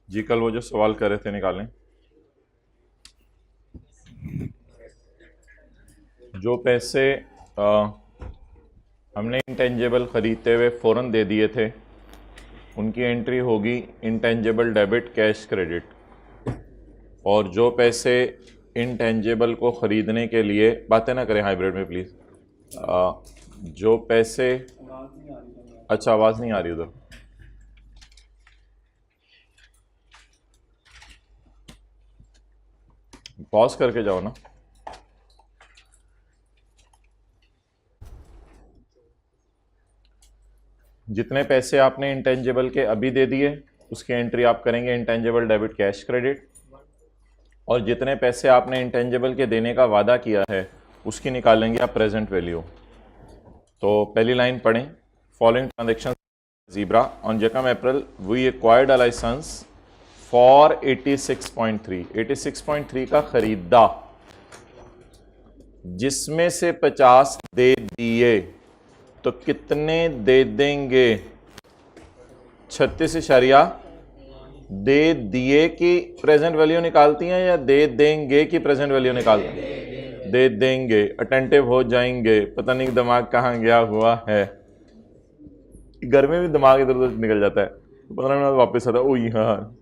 जी कल वो जो सवाल कर रहे थे निकालें। जो पैसे हमने इंटेंजेबल ख़रीदते हुए फ़ौरन दे दिए थे उनकी एंट्री होगी इंटेंजेबल डेबिट कैश क्रेडिट। और जो पैसे इंटेंजेबल को ख़रीदने के लिए, बातें ना करें हाइब्रिड में प्लीज़। जो पैसे, अच्छा आवाज़ नहीं आ रही उधर, पॉज करके जाओ ना। जितने पैसे आपने इंटेंजेबल के अभी दे दिए उसकी एंट्री आप करेंगे इंटेंजेबल डेबिट कैश क्रेडिट, और जितने पैसे आपने इंटेंजेबल के देने का वादा किया है उसकी निकालेंगे आप प्रेजेंट वैल्यू। तो पहली लाइन पढ़ें, फॉलोइंग ट्रांजेक्शन ज़ीब्रा ऑन जकम April we acquired a licence for 86.3 86.3 का खरीदा, जिसमें से 50 दे दिए, तो कितने दे देंगे? 36 दे दिए की प्रेजेंट वैल्यू निकालती हैं या दे देंगे की प्रेजेंट वैल्यू निकालती हैं? दे देंगे। अटेंटिव हो जाएंगे, पता नहीं दिमाग कहाँ गया हुआ है। घर में भी दिमाग इधर उधर निकल जाता है, 15 मिनट वापस आता है। ओ हाँ,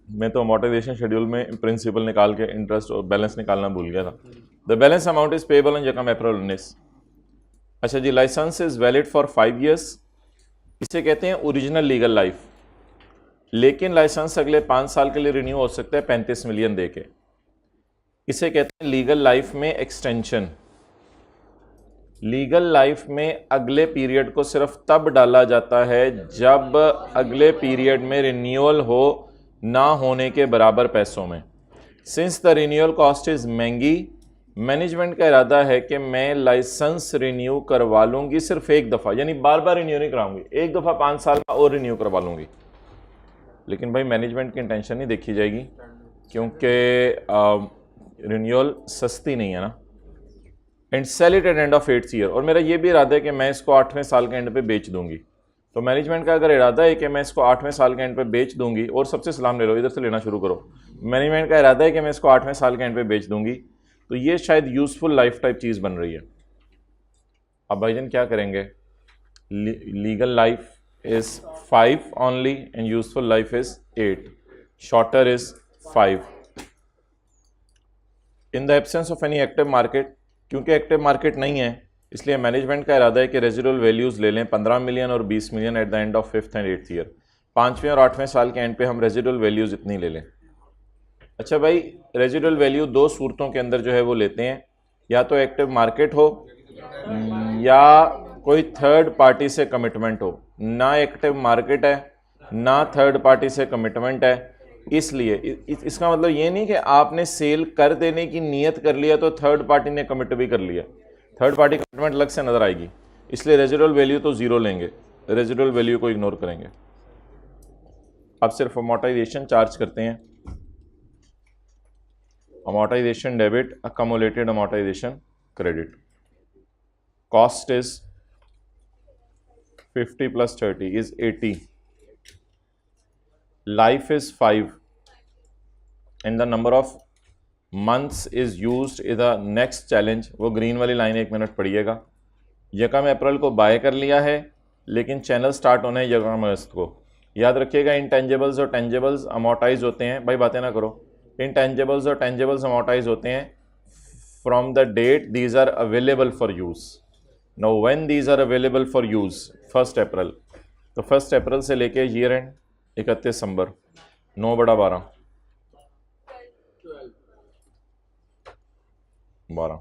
मैं तो अमोर्टाइजेशन शेड्यूल में प्रिंसिपल निकाल के इंटरेस्ट और बैलेंस निकालना भूल गया था। The balance amount is payable on जकम अप्रैल 19। अच्छा जी, licence is valid for 5 years. इसे कहते हैं ओरिजिनल लीगल लाइफ, लेकिन लाइसेंस अगले 5 साल के लिए रिन्यू हो सकता है 35 मिलियन दे के। इसे कहते हैं लीगल लाइफ में एक्सटेंशन। लीगल लाइफ में अगले पीरियड को सिर्फ तब डाला जाता है जब अगले पीरियड में रिन्यूअल हो ना होने के बराबर पैसों में। Since the renewal cost is महंगी, मैनेजमेंट का इरादा है कि मैं लाइसेंस रिन्यू करवा लूंगी सिर्फ एक दफ़ा, यानी बार बार रिन्यू नहीं कराऊंगी, एक दफ़ा 5 साल का और रिन्यू करवा लूंगी। लेकिन भाई मैनेजमेंट की इंटेंशन नहीं देखी जाएगी, क्योंकि रिन्यूअल सस्ती नहीं है ना। And sell it at end of 8th year. और मेरा ये भी इरादा है कि मैं इसको 8वें साल के एंड पे बेच दूंगी। तो मैनेजमेंट का अगर इरादा है कि मैं इसको 8वें साल के एंड पे बेच दूंगी, और सबसे सलाम ले लो, इधर से लेना शुरू करो। मैनेजमेंट का इरादा है कि मैं इसको 8वें साल के एंड पे बेच दूंगी, तो ये शायद यूजफुल लाइफ टाइप चीज़ बन रही है। अब भाईजान क्या करेंगे? Legal life is 5 only and useful life is 8. Shorter is 5. In the absence of any active market, क्योंकि एक्टिव मार्केट नहीं है, इसलिए मैनेजमेंट का इरादा है कि रेजिडुअल वैल्यूज़ ले लें 15 मिलियन और 20 million at the end of 5th and 8th year. 5वें और 8वें साल के एंड पे हम रेजिडुअल वैल्यूज़ इतनी ले लें। अच्छा भाई, रेजिडुअल वैल्यू 2 सूरतों के अंदर जो है वो लेते हैं, या तो एक्टिव मार्केट हो या कोई थर्ड पार्टी से कमिटमेंट हो। ना एक्टिव मार्केट है ना थर्ड पार्टी से कमिटमेंट है, इसलिए इसका मतलब ये नहीं कि आपने सेल कर देने की नीयत कर लिया तो थर्ड पार्टी ने कमिट भी कर लिया। थर्ड पार्टी कमिटमेंट अलग से नजर आएगी, इसलिए रेजिडुअल वैल्यू तो जीरो लेंगे, रेजिडुअल वैल्यू को इग्नोर करेंगे। अब सिर्फ अमोर्टाइजेशन चार्ज करते हैं। Amortisation debit, accumulated amortisation credit. Cost is 50 plus 30 is 80. Life is 5 and the number of months is used is the next challenge। वो ग्रीन वाली लाइन 1 मिनट पढ़िएगा। यकम अप्रैल को बाय कर लिया है, लेकिन चैनल स्टार्ट होना है यकम अगस्त को। याद रखिएगा, इंटेंजेबल्स और टेंजेबल्स अमोर्टाइज होते हैं। भाई बातें ना करो। इंटेंजेबल्स और टेंजेबल्स अमोर्टाइज होते हैं from the date these are available for use. Now when these are available for use? 1st April. तो 1st अप्रैल से लेके ईयर एंड 31 दिसंबर, 9/12 12।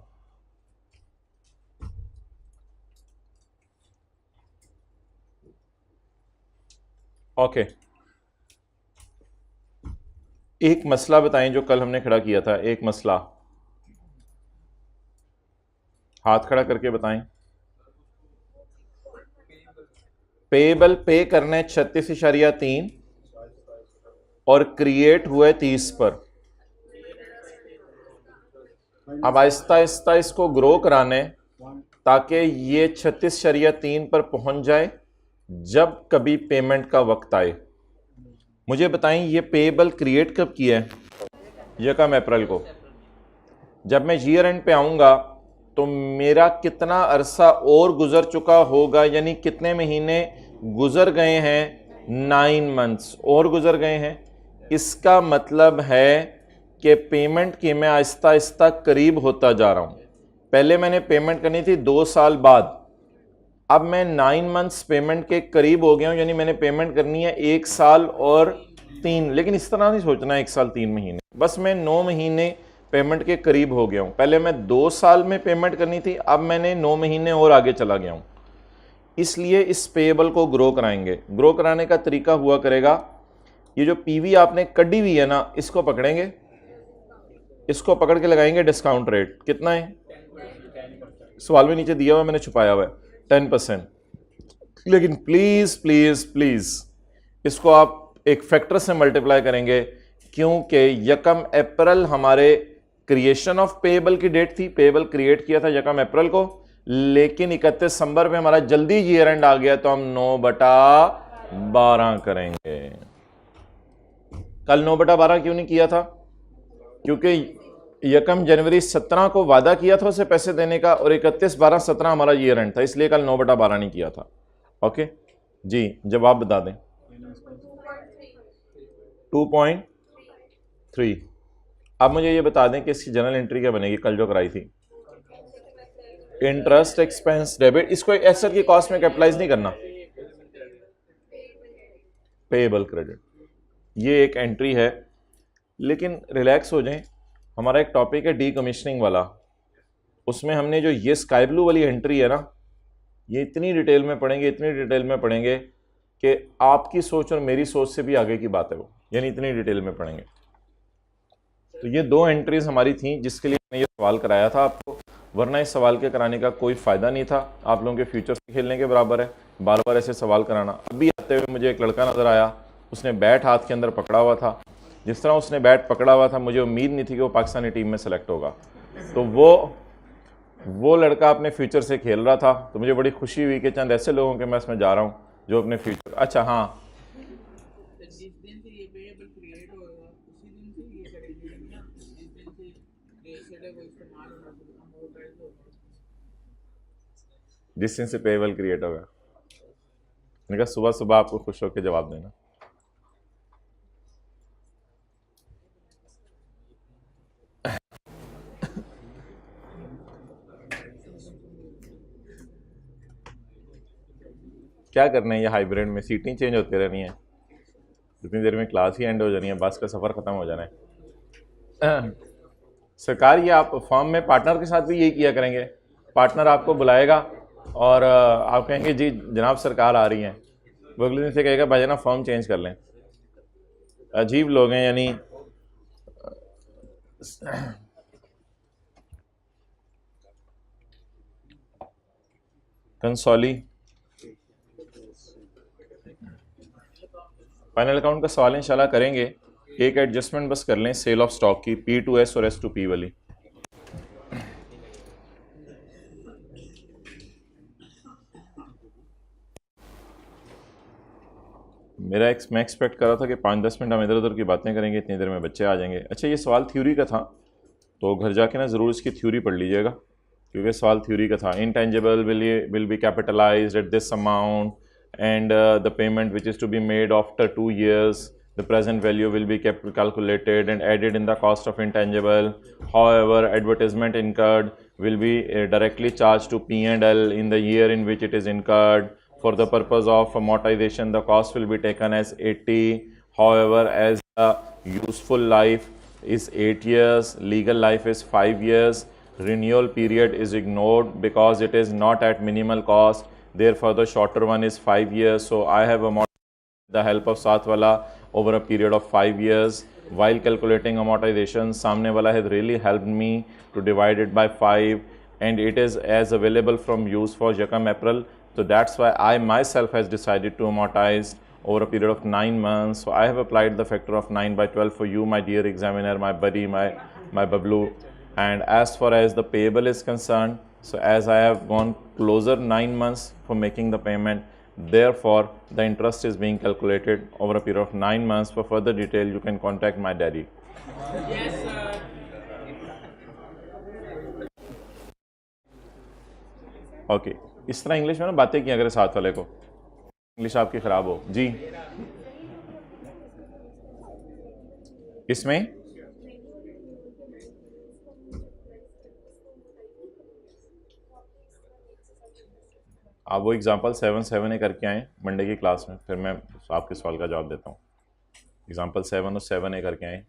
ओके, एक मसला बताएं जो कल हमने खड़ा किया था। एक मसला हाथ खड़ा करके बताएं। पेएबल पे करने 36.3 और क्रिएट हुए 30 पर। अब आहिस्ता आहिस्ता इसको ग्रो कराने ताकि ये 36.3 पर पहुंच जाए जब कभी पेमेंट का वक्त आए। मुझे बताएं ये पेएबल क्रिएट कब किया है? 1 अप्रैल को। जब मैं ईयर एंड पे आऊंगा तो मेरा कितना अरसा और गुजर चुका होगा, यानी कितने महीने गुजर गए हैं? 9 मंथ्स और गुजर गए हैं। इसका मतलब है कि पेमेंट की मैं आहिस्ता आहिस्ता करीब होता जा रहा हूं। पहले मैंने पेमेंट करनी थी 2 साल बाद, अब मैं 9 मंथ्स पेमेंट के करीब हो गया हूं, यानी मैंने पेमेंट करनी है 1 साल और 3, लेकिन इस तरह नहीं सोचना 1 साल 3 महीने, बस मैं 9 महीने पेमेंट के करीब हो गया हूं। पहले मैं 2 साल में पेमेंट करनी थी, अब मैंने 9 महीने और आगे चला गया हूं। इसलिए इस पेएबल को ग्रो कराएंगे। ग्रो कराने का तरीका हुआ करेगा, ये जो पीवी आपने कड़ी हुई है ना, इसको पकड़ेंगे, इसको पकड़ के लगाएंगे डिस्काउंट रेट। कितना है? सवाल में नीचे दिया हुआ, मैंने छुपाया हुआ है 10%। लेकिन प्लीज प्लीज प्लीज इसको आप एक फैक्टर से मल्टीप्लाई करेंगे, क्योंकि 1 अप्रैल हमारे क्रिएशन ऑफ पेएबल की डेट थी। पेएबल क्रिएट किया था 1 अप्रैल को, लेकिन 31 दिसंबर पे हमारा जल्दी ईयर एंड आ गया, तो हम 9/12 करेंगे। कल 9/12 क्यों नहीं किया था? क्योंकि 1 जनवरी 17 को वादा किया था उसे पैसे देने का, और 31/12/17 हमारा ईयर एंड था, इसलिए कल 9/12 नहीं किया था। ओके जी, जवाब बता दें। 2.3। अब मुझे ये बता दें कि इसकी जनरल एंट्री क्या बनेगी कल जो कराई थी? Interest expense debit. इसको एसेट की कॉस्ट में कैपिटलाइज नहीं करना, पेएबल क्रेडिट। ये एक एंट्री है, लेकिन रिलैक्स हो जाएं, हमारा एक टॉपिक है डीकमीशनिंग वाला, उसमें हमने जो ये स्काई ब्लू वाली एंट्री है ना, ये इतनी डिटेल में पढ़ेंगे, इतनी डिटेल में पढ़ेंगे कि आपकी सोच और मेरी सोच से भी आगे की बात है वो, यानी इतनी डिटेल में पढ़ेंगे। तो ये 2 एंट्रीज हमारी थी जिसके लिए मैंने ये सवाल कराया था आपको, वरना इस सवाल के कराने का कोई फ़ायदा नहीं था, आप लोगों के फ्यूचर से खेलने के बराबर है बार बार ऐसे सवाल कराना। अभी आते हुए मुझे एक लड़का नज़र आया, उसने बैट हाथ के अंदर पकड़ा हुआ था। जिस तरह उसने बैट पकड़ा हुआ था, मुझे उम्मीद नहीं थी कि वो पाकिस्तानी टीम में सेलेक्ट होगा। तो वो लड़का अपने फ्यूचर से खेल रहा था, तो मुझे बड़ी खुशी हुई कि चंद ऐसे लोगों के मैं इसमें जा रहा हूँ जो अपने फ्यूचर। अच्छा हाँ, जिस दिन से पेएबल क्रिएट होगा। मैंने कहा सुबह सुबह आपको खुश होकर जवाब देना। क्या करना है, ये हाइब्रिड में सीटें चेंज होती रहनी है, जितनी देर में क्लास ही एंड हो जानी है, बस का सफ़र ख़त्म हो जाना है। सरकार, ये आप फॉर्म में पार्टनर के साथ भी यही किया करेंगे, पार्टनर आपको बुलाएगा और आप कहेंगे जी जनाब सरकार आ रही हैं, वो अगले दिन से कहेगा भाई ना फॉर्म चेंज कर लें। अजीब लोग हैं, यानी कंसोली फाइनल अकाउंट का सवाल इंशाल्लाह करेंगे। एक एडजस्टमेंट बस कर लें सेल ऑफ स्टॉक की, P2S और S2P वाली। मैं एक्सपेक्ट कर रहा था कि 5-10 मिनट हम इधर उधर की बातें करेंगे, इतनी देर में बच्चे आ जाएंगे। अच्छा, ये सवाल थ्योरी का था, तो घर जाके ना ज़रूर इसकी थ्योरी पढ़ लीजिएगा, क्योंकि सवाल थ्योरी का था। Intangible will be capitalised at this amount and the payment which is to be made after 2 years, the present value will be calculated and added in the cost of intangible. However, advertisement incurred will be directly charged to P&L in the year in which it is incurred. For the purpose of amortization, the cost will be taken as 80. However, as the useful life is 8 years, legal life is 5 years, renewal period is ignored because it is not at minimal cost. Therefore, the shorter one is 5 years. So I have amortized the help of साथ वाला over a period of 5 years. While calculating amortization, सामने वाला has really helped me to divide it by 5, and it is as available from use for 1 April. So that's why I myself has decided to amortize over a period of 9 months. So I have applied the factor of 9/12 for you, my dear examiner, my buddy, my bablu. And as far as the payable is concerned, so as I have gone closer 9 months for making the payment, Therefore, the interest is being calculated over a period of 9 months. For further detail, you can contact my daddy. Yes, sir. Okay इस तरह English में ना बातें की अगर साथ वाले को, इंग्लिश आपकी ख़राब हो जी। इसमें आप वो एग्जांपल 7 करके आए मंडे की क्लास में, फिर मैं आपके सवाल का जवाब देता हूँ। एग्जांपल 7 और 7A करके आए।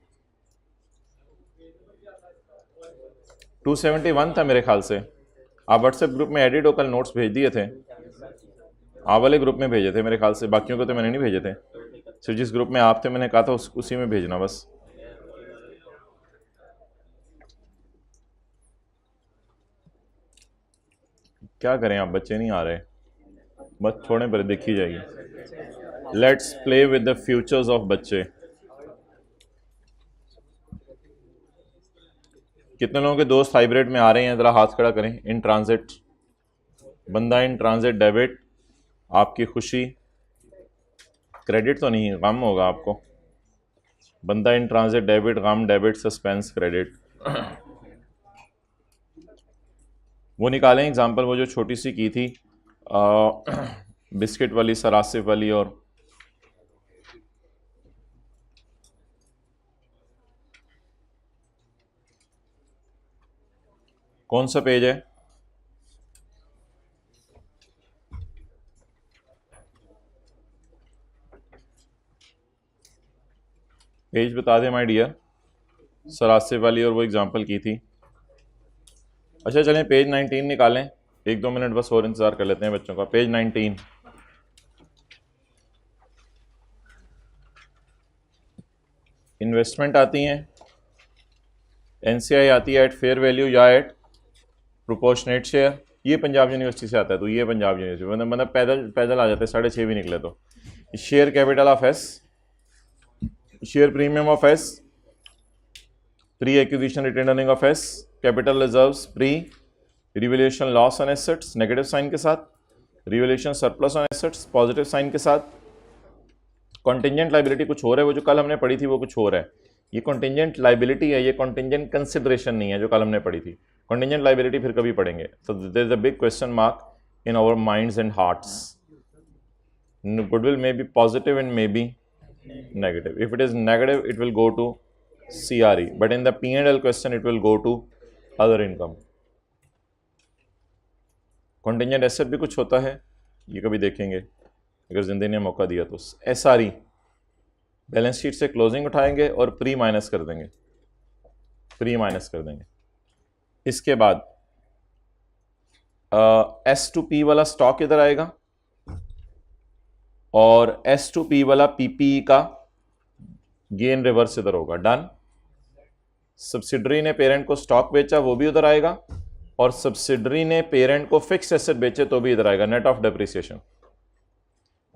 271 था मेरे ख्याल से। आप व्हाट्सएप ग्रुप में एडिट होकर नोट्स भेज दिए थे, आप वाले ग्रुप में भेजे थे मेरे ख्याल से, बाकियों को तो मैंने नहीं भेजे थे। सिर्फ जिस ग्रुप में आप थे मैंने कहा था उसी में भेजना बस। क्या करें, आप बच्चे नहीं आ रहे, बस थोड़े पर देखी जाएगी। Let's play with the futures of बच्चे। कितने लोगों के दोस्त हाइब्रिड में आ रहे हैं, ज़रा हाथ खड़ा करें। इन ट्रांजिट, बंदा इन ट्रांजिट डेबिट, आपकी खुशी, क्रेडिट तो नहीं, गम होगा आपको। बंदा इन ट्रांजिट डेबिट, गम डेबिट, सस्पेंस क्रेडिट। वो निकालें एग्जांपल, वो जो छोटी सी की थी बिस्किट वाली, सरासिफ वाली, और कौन सा पेज है? पेज बता दें माय डियर। सरासिफ वाली और वो एग्जांपल की थी। अच्छा चलें पेज 19 निकालें, 1-2 मिनट बस और इंतजार कर लेते हैं बच्चों का। पेज 19, इन्वेस्टमेंट आती हैं, एनसीआई आती है एट फेयर वैल्यू या एट प्रोपोर्शनेट शेयर। ये पंजाब यूनिवर्सिटी से आता है, तो ये पंजाब यूनिवर्सिटी मतलब पैदल आ जाते हैं, 6.5 भी निकले। तो share capital of S, share premium of S, pre acquisition retain earning of S, capital reserves pre, revaluation loss on assets negative sign के साथ, revaluation surplus on assets positive sign के साथ। कॉन्टिंजेंट लाइबिलिटी कुछ और है, वो जो कल हमने पढ़ी थी वो कुछ और है। ये कॉन्टिंजेंट लाइबिलिटी है, ये कॉन्टिंजेंट कंसिडरेशन नहीं है जो कल हमने पढ़ी थी। कॉन्टिंजेंट लाइबिलिटी फिर कभी पढ़ेंगे। So there is a big question mark in our minds and hearts. Goodwill may be positive and may be negative. If it is negative, it will go to CRE, but in the P&L question, it will go to other income. Contingent asset भी कुछ होता है, ये कभी देखेंगे अगर जिंदगी ने मौका दिया तो। SRE बैलेंस शीट से क्लोजिंग उठाएंगे और प्री माइनस कर देंगे, प्री माइनस कर देंगे। इसके बाद S2P वाला स्टॉक इधर आएगा और S2P वाला PPE का गेन रिवर्स इधर होगा। डन। सब्सिडरी ने पेरेंट को स्टॉक बेचा, वो भी उधर आएगा, और सब्सिडरी ने पेरेंट को फिक्स एसेट बेचे तो भी इधर आएगा, नेट ऑफ डेप्रिसिएशन।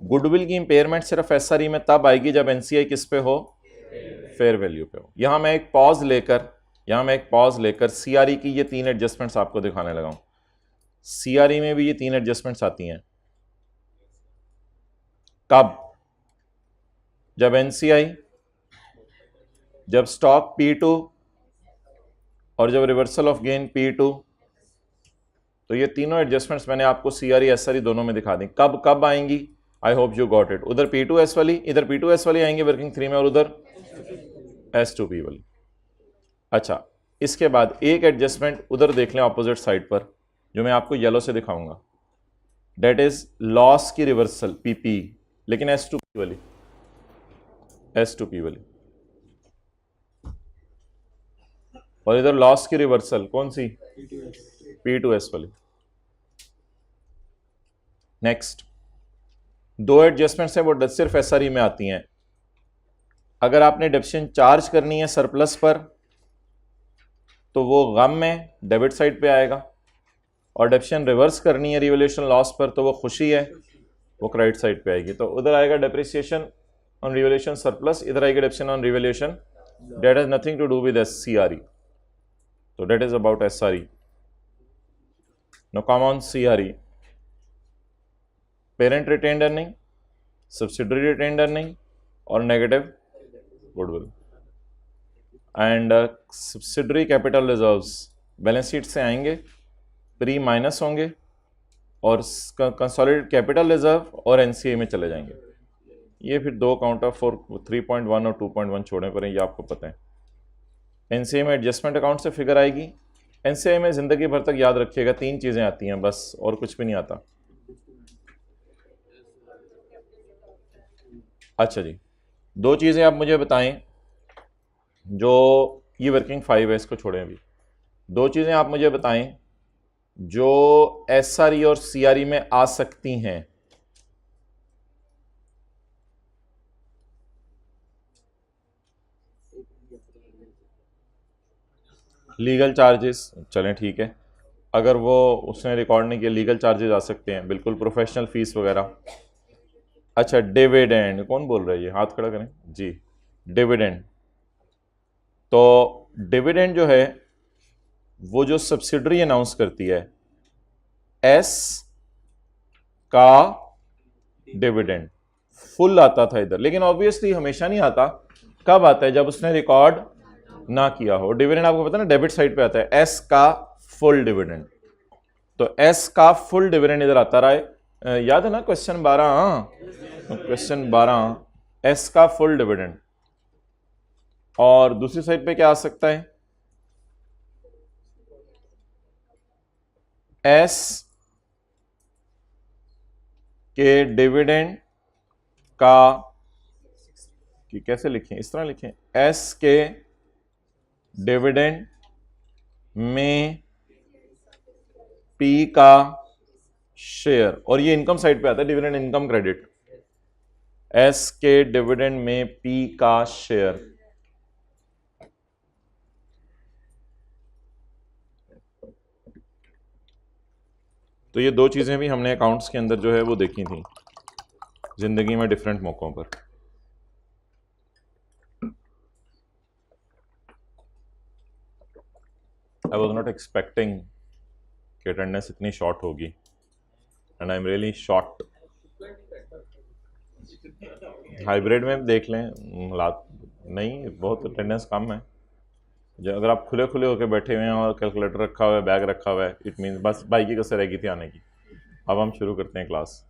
गुडविल की इंपेयरमेंट सिर्फ SRE में तब आएगी जब NCI किस पे हो, फेयर वैल्यू पे हो। यहां मैं एक पॉज लेकर CRE की ये 3 एडजस्टमेंट्स आपको दिखाने लगा हूं। CRE में भी ये 3 एडजस्टमेंट्स आती हैं। कब? जब NCI, जब स्टॉक P2 और जब रिवर्सल ऑफ गेन P2। तो ये तीनों एडजस्टमेंट्स मैंने आपको CRE SRE दोनों में दिखा दी। कब कब आएंगी? I hope you got it. उधर P2S वाली, इधर P2S वाली आएंगी वर्किंग 3 में, और उधर S2P वाली। अच्छा, इसके बाद एक एडजस्टमेंट उधर देख लें ऑपोजिट साइड पर, जो मैं आपको येलो से दिखाऊंगा। डेट इज लॉस की रिवर्सल PPE, लेकिन S2P वाली, S2P वाली। और इधर लॉस की रिवर्सल कौन सी? P2S वाली। नेक्स्ट, 2 एडजस्टमेंट्स हैं, वो सिर्फ SRE में आती हैं। अगर आपने डेप्शन चार्ज करनी है सरप्लस पर तो वो गम में डेबिट साइड पे आएगा, और डेप्शन रिवर्स करनी है रिवैल्यूएशन लॉस पर तो वो खुशी है, वो क्रेडिट साइड पे आएगी। तो उधर आएगा डेप्रिसिएशन ऑन रिवैल्यूएशन सरप्लस, इधर आएगा depreciation on revaluation. That has nothing to do with CRE, so that is about SRE. Now come on CRE. Parent retained earning, subsidiary retained earning और negative goodwill. And subsidiary capital reserves balance sheet से आएंगे, pre माइनस होंगे और consolidated capital reserve और NCA में चले जाएंगे। ये फिर दो काउंट ऑफ 3.1 और 2.1 छोड़ने पर ये आपको पता है। एनसीए में एडजस्टमेंट अकाउंट से फिगर आएगी। एनसीए में ज़िंदगी भर तक याद रखिएगा 3 चीज़ें आती हैं बस, और कुछ भी नहीं आता। अच्छा जी, 2 चीज़ें आप मुझे बताएं, जो ये वर्किंग 5 है इसको छोड़ें अभी। 2 चीज़ें आप मुझे बताएं जो एसआरई और सीआरई में आ सकती हैं। लीगल चार्जेस, चलें ठीक है, अगर वो उसने रिकॉर्ड नहीं किया लीगल चार्जेस आ सकते हैं, बिल्कुल। प्रोफेशनल फीस वगैरह। अच्छा, डिविडेंड, कौन बोल रहा है ये, हाथ खड़ा करें जी। डिविडेंड, तो डिविडेंड जो है वो जो सब्सिडरी अनाउंस करती है, एस का डिविडेंड फुल आता था इधर, लेकिन ऑब्वियसली हमेशा नहीं आता। कब आता है? जब उसने रिकॉर्ड ना किया हो। डिविडेंड आपको पता है ना, डेबिट साइड पे आता है, एस का फुल डिविडेंड। तो एस का फुल डिविडेंड इधर आता रहा है, याद है ना क्वेश्चन 12, क्वेश्चन 12, एस का फुल डिविडेंड। और दूसरी साइड पे क्या आ सकता है? एस के डिविडेंड का, कि कैसे लिखें, इस तरह लिखें, एस के डिविडेंड में पी का शेयर, और ये इनकम साइड पे आता है, डिविडेंड इनकम क्रेडिट। एस के डिविडेंड में पी का शेयर। तो ये 2 चीजें भी हमने अकाउंट्स के अंदर जो है वो देखी थी जिंदगी में डिफरेंट मौकों पर। आई वॉज नॉट एक्सपेक्टिंग कि अटेंडेंस इतनी शॉर्ट होगी, and I am really short. Hybrid में देख लें, नहीं बहुत अटेंडेंस कम है। जो अगर आप खुले खुले होकर बैठे हुए हैं और कैलकुलेटर रखा हुआ है, बैग रखा हुआ है, इट मीन्स बस बाइक की कसर रहेगी थी आने की। अब हम शुरू करते हैं क्लास।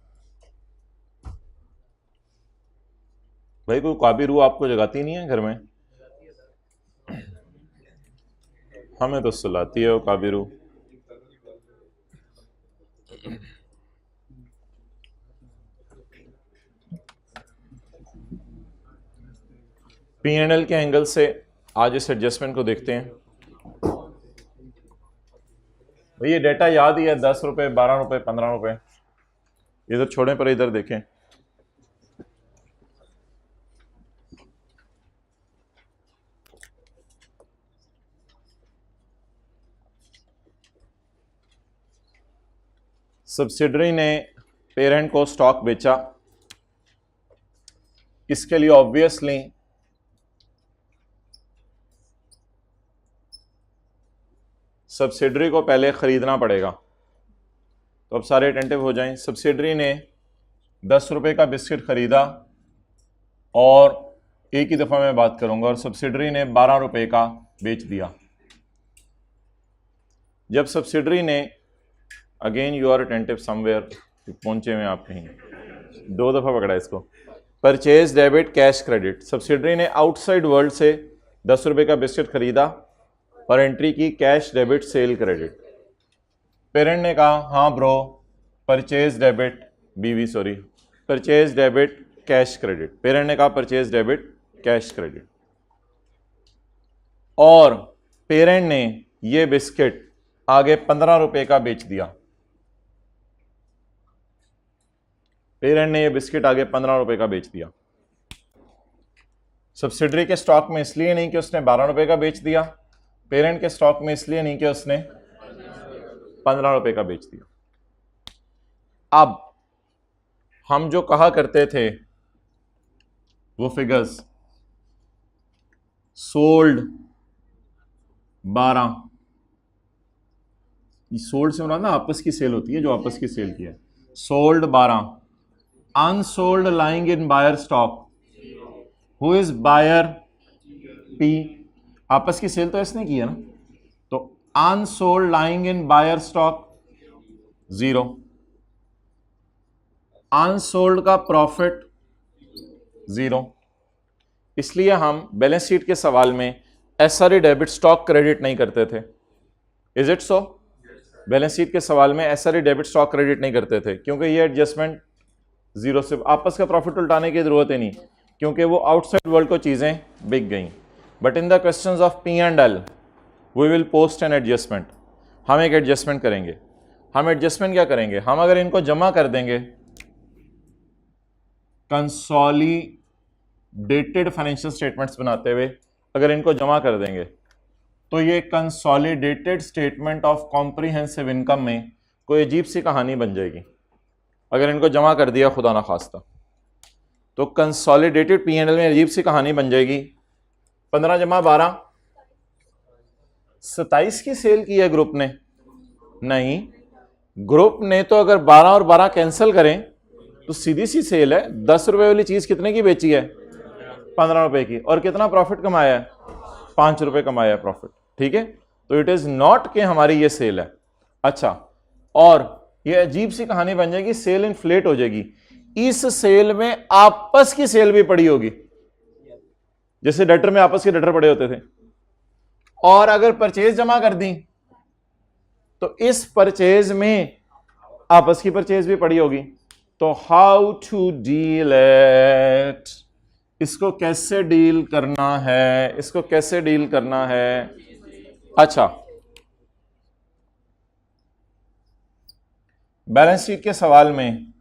भाई कोई काबी रूह आपको जगाती नहीं है घर में? हमें तो सुलाती है वो काबी रूह। P&L के एंगल से आज इस एडजस्टमेंट को देखते हैं। भाई ये डेटा याद ही है, 10 रुपए, 12 रुपए, 15 रुपए। इधर छोड़ें पर इधर देखें। सब्सिडरी ने पेरेंट को स्टॉक बेचा। इसके लिए ऑब्वियसली सब्सिडरी को पहले खरीदना पड़ेगा। तो अब सारे अटेंटिव हो जाएं। सब्सिडरी ने 10 रुपए का बिस्किट खरीदा, और एक ही दफ़ा मैं बात करूंगा, और सब्सिडरी ने 12 रुपए का बेच दिया। जब सब्सिडरी ने, again you are attentive somewhere, पहुंचे हुए आप कहीं, 2 दफ़ा पकड़ा इसको। Purchase debit cash credit, subsidiary ने आउटसाइड वर्ल्ड से 10 रुपए का बिस्किट खरीदा और एंट्री की cash debit sale credit. Parent ने कहा हाँ ब्रो, परचेज डेबिट, बीवी sorry, purchase debit cash credit. Parent ने कहा परचेज डेबिट कैश क्रेडिट, और पेरेंट ने ये बिस्किट आगे 15 रुपए का बेच दिया। पेरेंट ने ये बिस्किट आगे 15 रुपए का बेच दिया। सब्सिडरी के स्टॉक में इसलिए नहीं कि उसने 12 रुपए का बेच दिया, पेरेंट के स्टॉक में इसलिए नहीं कि उसने 15 रुपए का बेच दिया। अब हम जो कहा करते थे वो फिगर्स, सोल्ड 12, सोल्ड से ना आपस की सेल होती है, जो आपस की सेल की है, sold 12, unsold lying in buyer stock, who is buyer? P. आपस की सेल तो एस ने की है ना, तो unsold lying in buyer stock 0, unsold का प्रॉफिट 0। इसलिए हम बैलेंस शीट के सवाल में एसआरई डेबिट स्टॉक क्रेडिट नहीं करते थे। Is it so? Balance sheet के सवाल में एसआरई डेबिट स्टॉक क्रेडिट नहीं करते थे क्योंकि ये एडजस्टमेंट 0 से आपस का प्रॉफिट उल्टाने की जरूरत ही नहीं, क्योंकि वो आउटसाइड वर्ल्ड को चीजें बिक गई। But in the questions of P and L V will post N adjustment. हम एक एडजस्टमेंट करेंगे। हम एडजस्टमेंट क्या करेंगे? हम अगर इनको जमा कर देंगे कंसोलिडेटेड फाइनेंशियल स्टेटमेंट्स बनाते हुए, अगर इनको जमा कर देंगे तो ये consolidated statement of comprehensive income में कोई अजीब सी कहानी बन जाएगी। अगर इनको जमा कर दिया खुदा ना खास्ता, तो कंसोलिडेटेड पी एंड एल में अजीब सी कहानी बन जाएगी। 15 जमा 12, 27 की सेल की है ग्रुप ने? नहीं, ग्रुप ने तो अगर 12 और 12 कैंसिल करें तो सीधी सी सेल है। 10 रुपए वाली चीज कितने की बेची है? 15 रुपए की। और कितना प्रॉफिट कमाया है? 5 रुपए कमाया है प्रॉफिट। ठीक है, तो इट इज नॉट कि हमारी ये सेल है। अच्छा, और ये अजीब सी कहानी बन जाएगी, सेल इन्फ्लेट हो जाएगी। इस सेल में आपस की सेल भी पड़ी होगी, जैसे डेटर में आपस के डेटर पड़े होते थे। और अगर परचेज जमा कर दी तो इस परचेज में आपस की परचेज भी पड़ी होगी। तो हाउ टू डील इट, इसको कैसे डील करना है, इसको कैसे डील करना है? अच्छा, बैलेंस शीट के सवाल में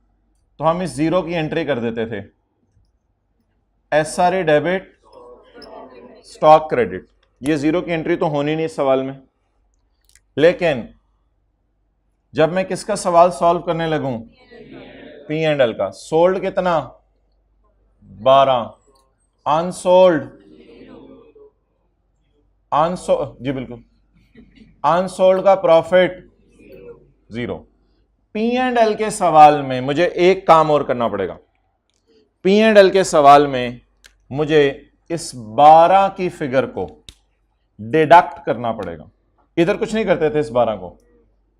तो हम इस 0 की एंट्री कर देते थे, एसआरए डेबिट स्टॉक क्रेडिट। ये 0 की एंट्री तो होनी नहीं इस सवाल में। लेकिन जब मैं किसका सवाल सॉल्व करने लगूं? पी एंड एल का। सोल्ड कितना? 12, अनसोल्ड जी बिल्कुल, अनसोल्ड का प्रॉफिट 0। पी एंड एल के सवाल में मुझे एक काम और करना पड़ेगा। पी एंड एल के सवाल में मुझे इस 12 की फिगर को डिडक्ट करना पड़ेगा। इधर कुछ नहीं करते थे, इस 12 को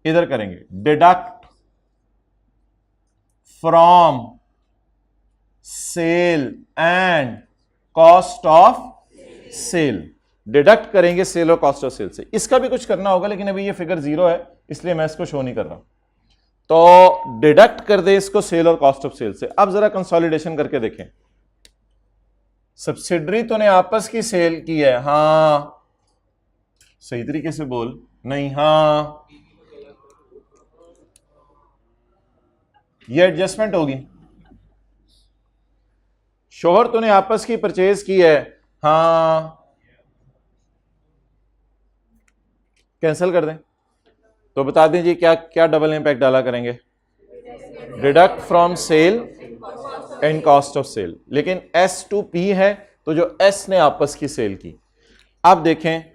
इधर करेंगे। Deduct from sale and cost of sale. Deduct करेंगे सेल और कॉस्ट ऑफ सेल से। इसका भी कुछ करना होगा, लेकिन अभी ये फिगर 0 है इसलिए मैं इसको शो नहीं कर रहा। तो डिडक्ट कर दे इसको सेल और कॉस्ट ऑफ सेल से। अब जरा कंसोलिडेशन करके देखें। सब्सिडरी तो ने आपस की सेल की है, हां, सही तरीके से बोल, नहीं, हां, ये एडजस्टमेंट होगी। शोहर तूने आपस की परचेज की है, हां, कैंसिल कर दें। तो बता दें जी क्या क्या डबल इंपैक्ट डाला करेंगे? Deduct from sale and cost of sale. लेकिन एस टू पी है, तो जो एस ने आपस की सेल की। अब देखें,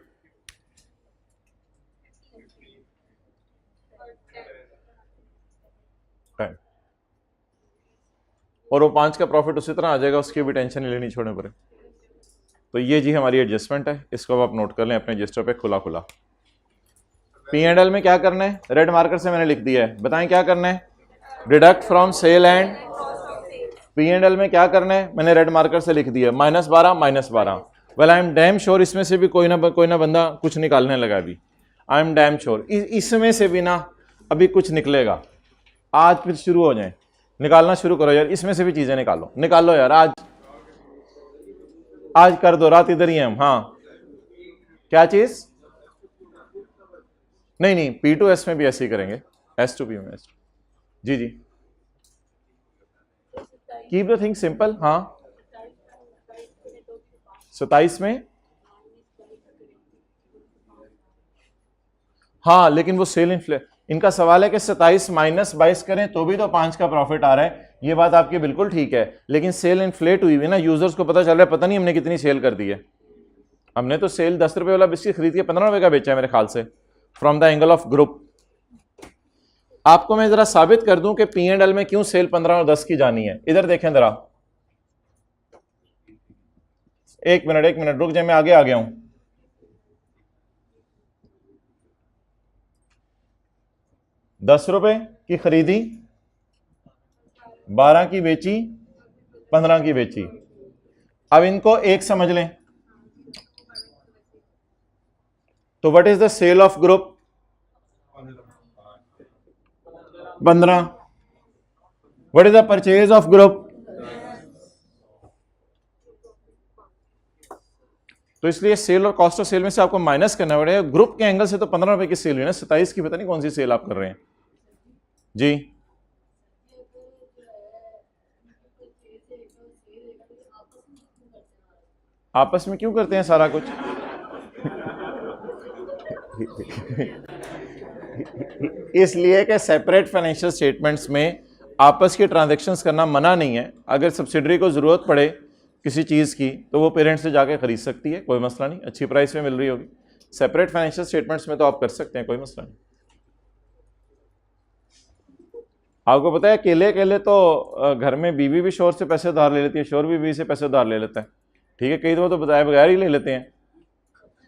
और वो 5 का प्रॉफिट उसी तरह आ जाएगा, उसकी भी टेंशन नहीं लेनी छोड़ने पड़े। तो ये जी हमारी एडजस्टमेंट है, इसको आप नोट कर लें अपने रजिस्टर पे खुला खुला। पी एंड एल में क्या करना है? रेड मार्कर से मैंने लिख दिया है, बताएं क्या करना है? Deduct from sale and. P and L में क्या करना है? मैंने रेड मार्कर से लिख दिया, -12 -12। Well I am damn sure इसमें से भी कोई ना बंदा कुछ निकालने लगा। अभी आई एम डैम श्योर इसमें से भी ना अभी कुछ निकलेगा। आज फिर शुरू हो जाए, निकालना शुरू करो यार, इसमें से भी चीजें निकालो यार, आज कर दो, रात इधर ही हम। हाँ, क्या चीज? नहीं, P2S में भी ऐसे ही करेंगे, S2P में जी कीप द थिंग सिंपल। हाँ, 27 में, हाँ, लेकिन वो सेल इन्फ्लेट, इनका सवाल है कि 27 -22 करें तो भी तो 5 का प्रॉफिट आ रहा है। ये बात आपकी बिल्कुल ठीक है, लेकिन सेल इन्फ्लेट हुई हुई ना, यूजर्स को पता चल रहा है पता नहीं हमने कितनी सेल कर दी है। हमने तो सेल 10 रुपए वाला बिस्किट खरीद के 15 रुपए का बेचा है मेरे ख्याल से, from the angle of group. आपको मैं जरा साबित कर दूं कि P&L में क्यों सेल 15 और 10 की जानी है। इधर देखें जरा, एक मिनट रुक जाए, मैं आगे आ गया हूं। ₹10 की खरीदी, 12 की बेची, 15 की बेची। अब इनको एक समझ लें, तो what is the sale of group? 15। What is the purchase of group? तो इसलिए सेल और कॉस्ट ऑफ सेल में से आपको माइनस करना पड़ेगा। ग्रुप के एंगल से तो 15 रुपए की सेल हुई ना, 27 की पता नहीं कौन सी सेल आप कर रहे हैं जी। आपस में क्यों करते हैं सारा कुछ? इसलिए कि सेपरेट फाइनेंशियल स्टेटमेंट्स में आपस की ट्रांजैक्शंस करना मना नहीं है। अगर सब्सिडरी को जरूरत पड़े किसी चीज की तो वो पेरेंट्स से जाके खरीद सकती है, कोई मसला नहीं, अच्छी प्राइस में मिल रही होगी। सेपरेट फाइनेंशियल स्टेटमेंट्स में तो आप कर सकते हैं, कोई मसला नहीं। आपको पता है अकेले अकेले तो घर में बीवी भी शोहर से पैसे उधार ले लेती है, शोहर भी बीवी से पैसे उधार ले लेता है, ठीक है, कई दफा तो बताए बगैर ही ले लेते हैं।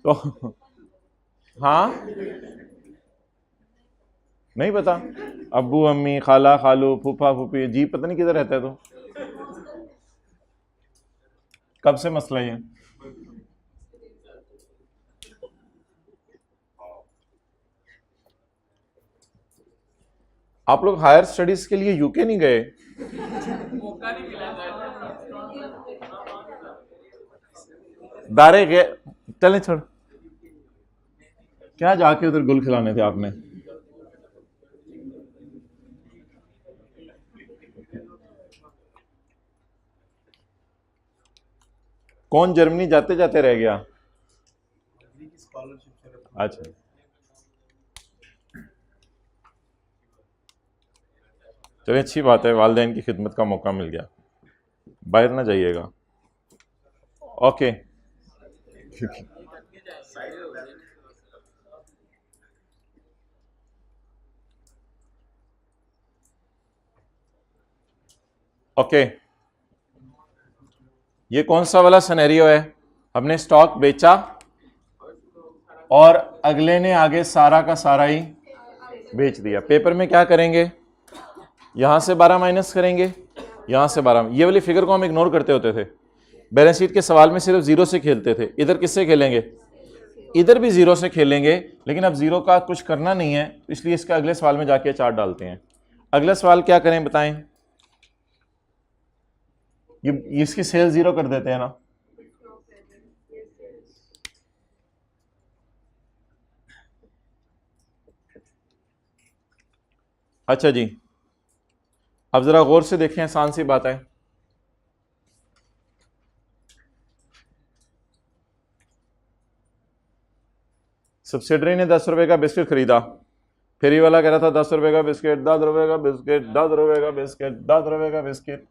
तो हाँ, नहीं पता, अब्बू अम्मी, खाला खालू, फूफा फूफी, जी पता नहीं किधर रहता है। तो कब से मसला ये? आप लोग हायर स्टडीज के लिए यूके नहीं गए? दारे गए, चलें छोड़, क्या जाके उधर गुल खिलाने थे आपने? कौन जर्मनी जाते जाते रह गया? अच्छा, चलिए अच्छी बात है, वालिदैन की खिदमत का मौका मिल गया, बाहर ना जाइएगा। ओके, ओके, ये कौन सा वाला सिनेरियो है? हमने स्टॉक बेचा और अगले ने आगे सारा का सारा ही बेच दिया। पेपर में क्या करेंगे? यहां से 12 माइनस करेंगे, यहां से 12। ये वाली फिगर को हम इग्नोर करते होते थे, बैलेंस शीट के सवाल में सिर्फ जीरो से खेलते थे। इधर किससे खेलेंगे? इधर भी जीरो से खेलेंगे, लेकिन अब जीरो का कुछ करना नहीं है, इसलिए इसका अगले सवाल में जाके चार्ट डालते हैं। अगला सवाल क्या करें बताएं? ये इसकी सेल जीरो कर देते हैं ना। अच्छा जी, अब जरा गौर से देखें, आसान सी बात है। सब्सिडरी ने 10 रुपए का बिस्किट खरीदा, फेरी वाला कह रहा था 10 रुपए का बिस्किट, 10 रुपए का बिस्किट, 10 रुपए का बिस्किट, 10 रुपए का बिस्किट।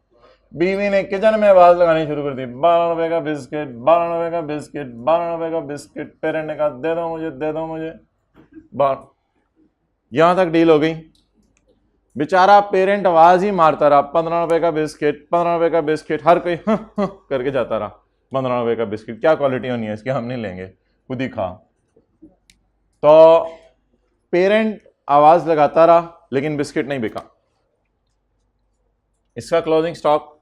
बीवी ने किचन में आवाज लगानी शुरू कर दी, 12 रुपए का बिस्किट, 12 रुपए का बिस्किट, 12 रुपए का बिस्किट। पेरेंट ने कहा दे दो मुझे, दे दो मुझे। यहां तक डील हो गई। बेचारा पेरेंट आवाज ही मारता रहा, 15 रुपए का बिस्किट, 15 रुपए का बिस्किट, हर कोई करके जाता रहा। 15 रुपए का बिस्किट, क्या क्वालिटी होनी है इसकी, हम नहीं लेंगे, खुद ही खा। तो पेरेंट आवाज लगाता रहा, लेकिन बिस्किट नहीं बिका। इसका क्लोजिंग स्टॉक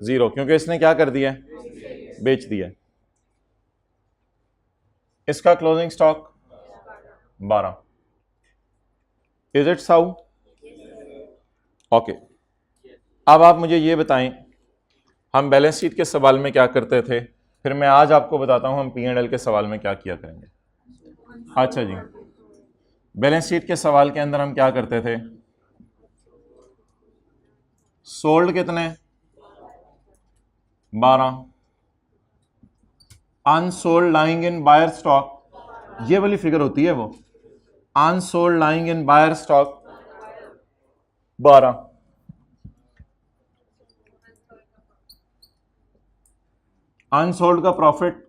0, क्योंकि इसने क्या कर दिया? बेच दिया। इसका क्लोजिंग स्टॉक 12। इज इट साउ? ओके, अब आप मुझे ये बताएं, हम बैलेंस शीट के सवाल में क्या करते थे, फिर मैं आज आपको बताता हूं हम P&L के सवाल में क्या किया करेंगे। अच्छा जी, बैलेंस शीट के सवाल के अंदर हम क्या करते थे? सोल्ड कितने? 12। Unsold lying in buyer stock, ये वाली फिगर होती है वो, unsold lying in buyer stock 12। Unsold का प्रॉफिट,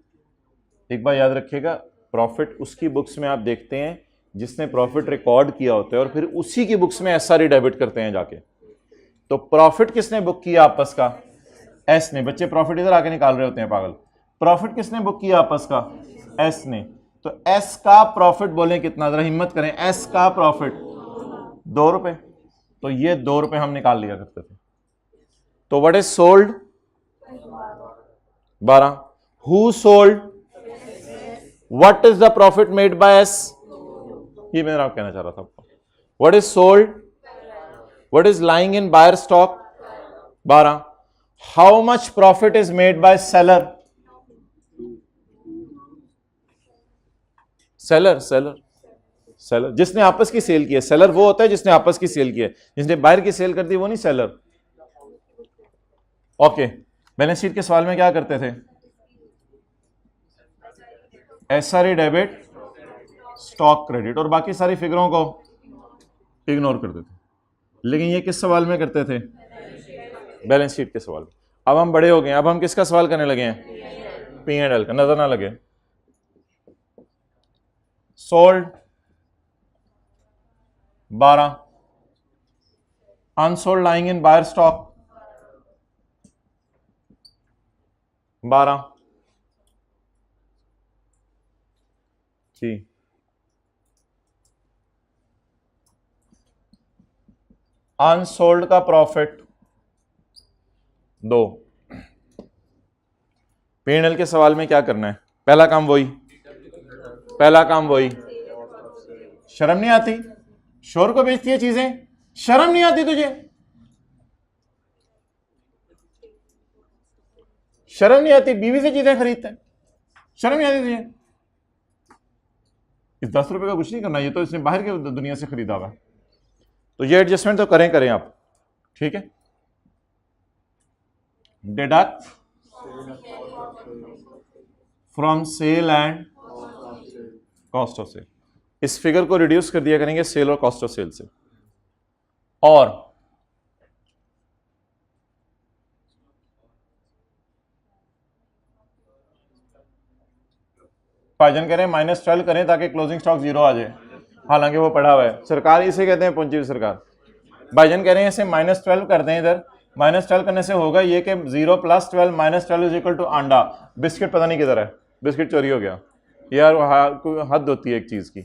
एक बार याद रखिएगा, प्रॉफिट उसकी बुक्स में आप देखते हैं जिसने प्रॉफिट रिकॉर्ड किया होता है और फिर उसी की बुक्स में एसआरई डेबिट करते हैं जाके। तो प्रॉफिट किसने बुक किया आपस का? एस ने। बच्चे प्रॉफिट इधर आके निकाल रहे होते हैं पागल। प्रॉफिट किसने बुक किया आपस का? एस ने। तो एस का प्रॉफिट बोले कितना, जरा हिम्मत करें, एस का प्रॉफिट 2 रुपए। तो ये 2 रुपए हम निकाल लिया करते थे। तो what is sold? 12। Who sold? What is the profit made by S? ये मैं आप कहना चाह रहा था आपको। What is sold? What is lying in buyer stock? 12। How much profit is made by seller? Seller seller seller जिसने आपस की सेल की है। सेलर वो होता है जिसने आपस की सेल की है, जिसने बाहर की सेल कर दी वो नहीं सेलर। ओके, बैलेंस शीट के सवाल में क्या करते थे? एसआरई डेबिट, स्टॉक क्रेडिट और बाकी सारी फिगरों को इग्नोर करते थे। लेकिन ये किस सवाल में करते थे? बैलेंस शीट के सवाल। अब हम बड़े हो गए, अब हम किसका सवाल करने लगे हैं? पी एंड एल का। नजर ना लगे। Sold 12, unsold lying in buyer stock 12 जी। अनसोल्ड का प्रॉफिट 2। P&L के सवाल में क्या करना है? पहला काम वही। शर्म नहीं आती? शोर को बेचती है चीजें, शर्म नहीं आती तुझे? शर्म नहीं आती? बीवी से चीजें खरीदते हैं, शर्म नहीं आती तुझे? इस 10 रुपए का कुछ नहीं करना, ये तो इसने बाहर के दुनिया से खरीदा हुआ। तो ये एडजस्टमेंट तो करें आप, ठीक है। Deduct from sale and cost of sale. इस फिगर को रिड्यूस कर दिया करेंगे सेल और कॉस्ट ऑफ सेल से। और भाईजान कह रहे हैं -12 करें ताकि क्लोजिंग स्टॉक 0 आ जाए, हालांकि वो पड़ा हुआ है। सरकार इसे कहते हैं पूंजी सरकार। भाईजान कह रहे हैं इसे -12 कर दें इधर। -12 करने से होगा ये कि 0 + 12 -12 इज इक्वल टू अंडा। बिस्किट पता नहीं किधर है, बिस्किट चोरी हो गया यार। कोई हद होती है एक चीज की।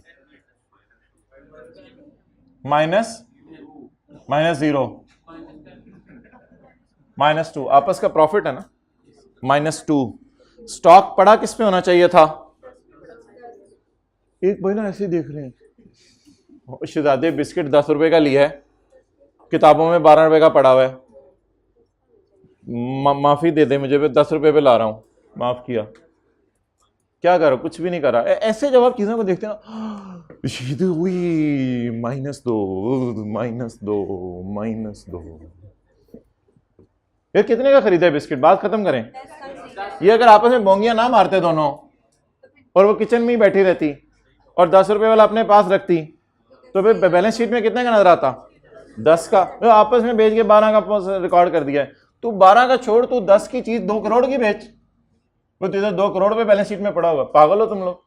-0 -2 आपस का प्रॉफिट है ना, -2। स्टॉक पड़ा किस पे होना चाहिए था? एक भाई ना ऐसे देख रहे हैं, शहजादे बिस्किट 10 रुपए का लिया है, किताबों में 12 रुपए का पड़ा हुआ है। माफी दे दे मुझे, 10 रुपए पे ला रहा हूं, माफ किया। क्या करो? कुछ भी नहीं करा। ऐसे जब आप चीजों को देखते हैं ना, हुई -2 ये कितने का खरीदा है बिस्किट? बात खत्म करें। ये अगर आपस में बोंगियां ना मारते दोनों और वो किचन में ही बैठी रहती और 10 रुपए वाला अपने पास रखती, तो फिर बैलेंस शीट में कितने का नजर आता? 10 का। तो आपस में बेच के 12 का रिकॉर्ड कर दिया है। तू 12 का छोड़, तू 10 की चीज 2 करोड़ की बेच, वो तो इधर 2 करोड़ पे बैलेंस शीट में पड़ा होगा। पागल हो तुम लोग?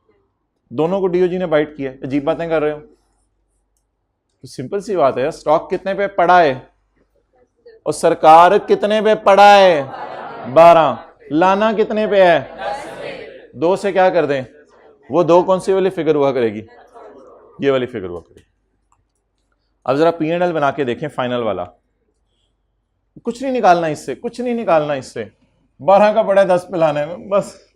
दोनों को डीओजी ने बाइट किया, अजीब बातें कर रहे हो। तो सिंपल सी बात है, स्टॉक कितने पे पड़ा है और सरकार कितने पे पड़ा है? 12। लाना कितने पे है? 2 से क्या कर दें? वो 2 कौन सी वाली फिगर हुआ करेगी? ये वाली फिगर हुआ करेगी। अब जरा P&L बना के देखें फाइनल वाला। कुछ नहीं निकालना इससे, कुछ नहीं निकालना इससे। 12 का पड़ा है 10 पे लाने में, बस।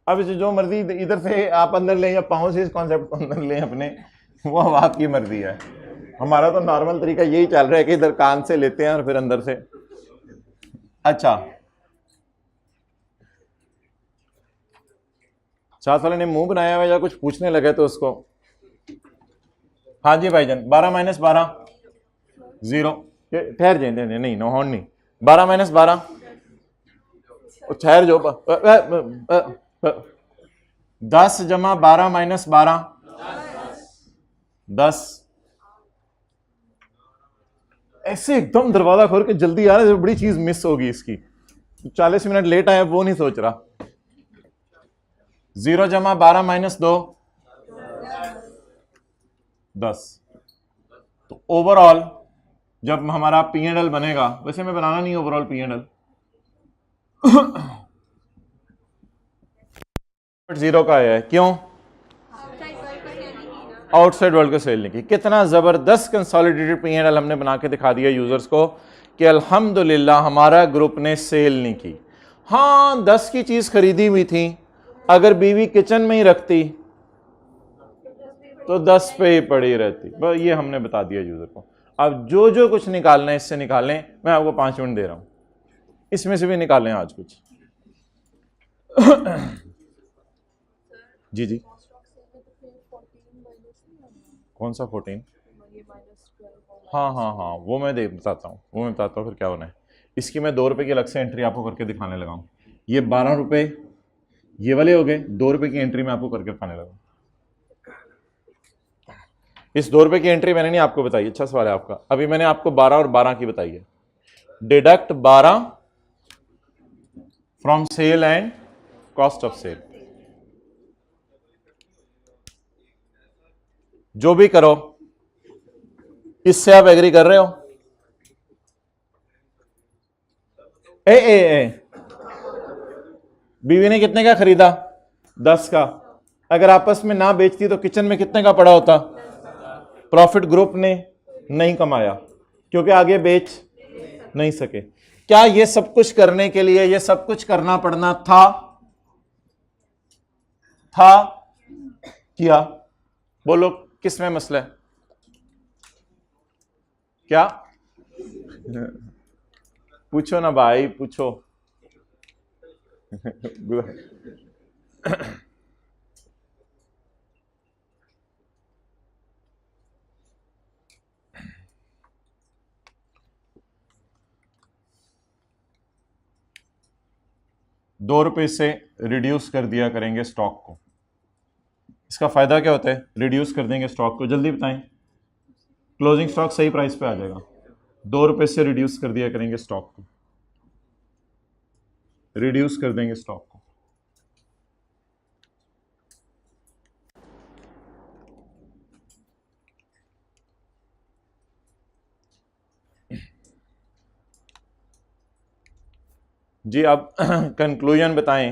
अब इसे जो मर्जी इधर से आप अंदर लें या पाँव से इस कॉन्सेप्ट को अंदर लें अपने, वो अब आपकी मर्जी है। हमारा तो नॉर्मल तरीका यही चल रहा है कि इधर कान से लेते हैं और फिर अंदर से। अच्छा, साथ वाले ने मुंह बनाया हुआ या कुछ पूछने लगे तो उसको। हाँ जी भाईजान, 12 - 12 0। ठहर जाए, नहीं नो हॉर्न नहीं। 12 - 12 ठहर जो 10 जमा 12 - 12 10। ऐसे एकदम दरवाजा खोल के जल्दी आ रहा है, बड़ी चीज मिस होगी इसकी। 40 मिनट लेट आया वो नहीं सोच रहा। 0 जमा 12 - 2 10। तो ओवरऑल जब हमारा पी एंड एल बनेगा, वैसे मैं बनाना नहीं overall P and L, zero का आया है, क्यों? आउटसाइड वर्ल्ड को सेल नहीं की। कितना जबरदस्त कंसोलिडेटेड पी एंड एल हमने बना के दिखा दिया यूजर्स को कि अल्हम्दुलिल्लाह हमारा ग्रुप ने सेल नहीं की। हाँ 10 की चीज खरीदी हुई थी, अगर बीवी किचन में ही रखती तो 10 पे ही पड़ी रहती। बस ये हमने बता दिया यूजर को। अब जो जो कुछ निकालना है इससे निकालें, मैं आपको 5 मिनट दे रहा हूं, इसमें से भी निकालें आज कुछ। जी जी, कौन सा 14? हाँ हाँ हाँ, वो मैं बताता हूँ, वो मैं बताता हूँ फिर क्या होना है। इसकी मैं 2 रुपए की अलग से एंट्री आपको करके दिखाने लगा हूँ। ये 12 रुपए ये वाले हो गए, 2 रुपए की एंट्री मैं आपको करके दिखाने लगा। इस 2 रुपए की एंट्री मैंने नहीं आपको बताई, अच्छा सवाल है आपका। अभी मैंने आपको 12 और 12 की बताई है। Deduct 12 from sale and cost of sale. जो भी करो, इससे आप एग्री कर रहे हो? बीवी ने कितने का खरीदा? 10 का। अगर आपस में ना बेचती तो किचन में कितने का पड़ा होता? प्रॉफिट ग्रुप ने नहीं कमाया क्योंकि आगे बेच नहीं सके। क्या ये सब कुछ करने के लिए ये सब कुछ करना पड़ना था? किया? बोलो किस में मसला है? क्या पूछो ना भाई, पूछो। ₹2 से रिड्यूस कर दिया करेंगे स्टॉक को। इसका फायदा क्या होता है? रिड्यूस कर देंगे स्टॉक को, जल्दी बताएं। क्लोजिंग स्टॉक सही प्राइस पे आ जाएगा। ₹2 से रिड्यूस कर दिया करेंगे स्टॉक को, रिड्यूस कर देंगे स्टॉक को। जी अब कंक्लूजन बताएं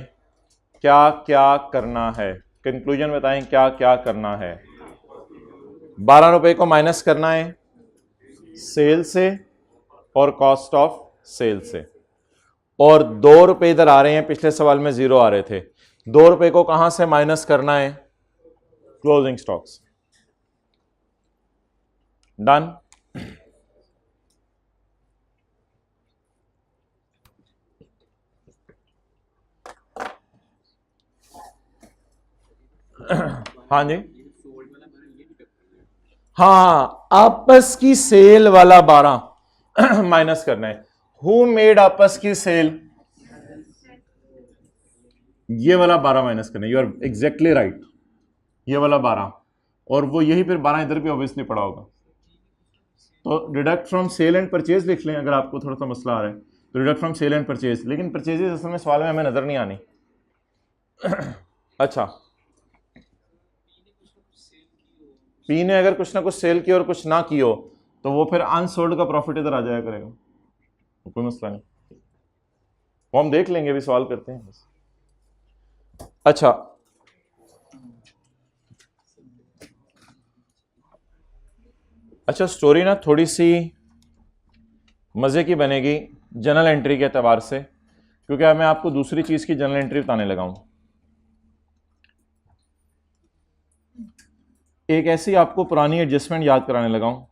क्या क्या करना है। कंक्लूजन बताएं क्या क्या करना है। ₹12 को माइनस करना है सेल से और कॉस्ट ऑफ सेल से, और ₹2 इधर आ रहे हैं, पिछले सवाल में 0 आ रहे थे। ₹2 को कहां से माइनस करना है? Closing stocks. डन। हाँ जी, हाँ आपस की सेल वाला 12 माइनस करना है। हु मेड आपस की सेल? ये वाला 12 माइनस करना है। यू आर एग्जैक्टली राइट, ये वाला 12, और वो यही फिर 12 इधर भी ऑब्वियसली पड़ा होगा। तो deduct from sale and purchase लिख लें अगर आपको थोड़ा सा मसला आ रहा है तो। Deduct from sale and purchase, लेकिन परचेजेस असल में सवाल में हमें नजर नहीं आनी। अच्छा, पी ने अगर कुछ ना कुछ सेल की और कुछ ना की हो तो वो फिर अनसोल्ड का प्रॉफिट इधर आ जाया करेगा, तो कोई मसला नहीं, वो हम देख लेंगे, अभी सवाल करते हैं बस। अच्छा स्टोरी ना थोड़ी सी मजे की बनेगी जनरल एंट्री के एतबार से, क्योंकि अब मैं आपको दूसरी चीज की जनरल एंट्री बताने लगा हूं। एक ऐसी आपको पुरानी एडजस्टमेंट याद कराने लगा हूं।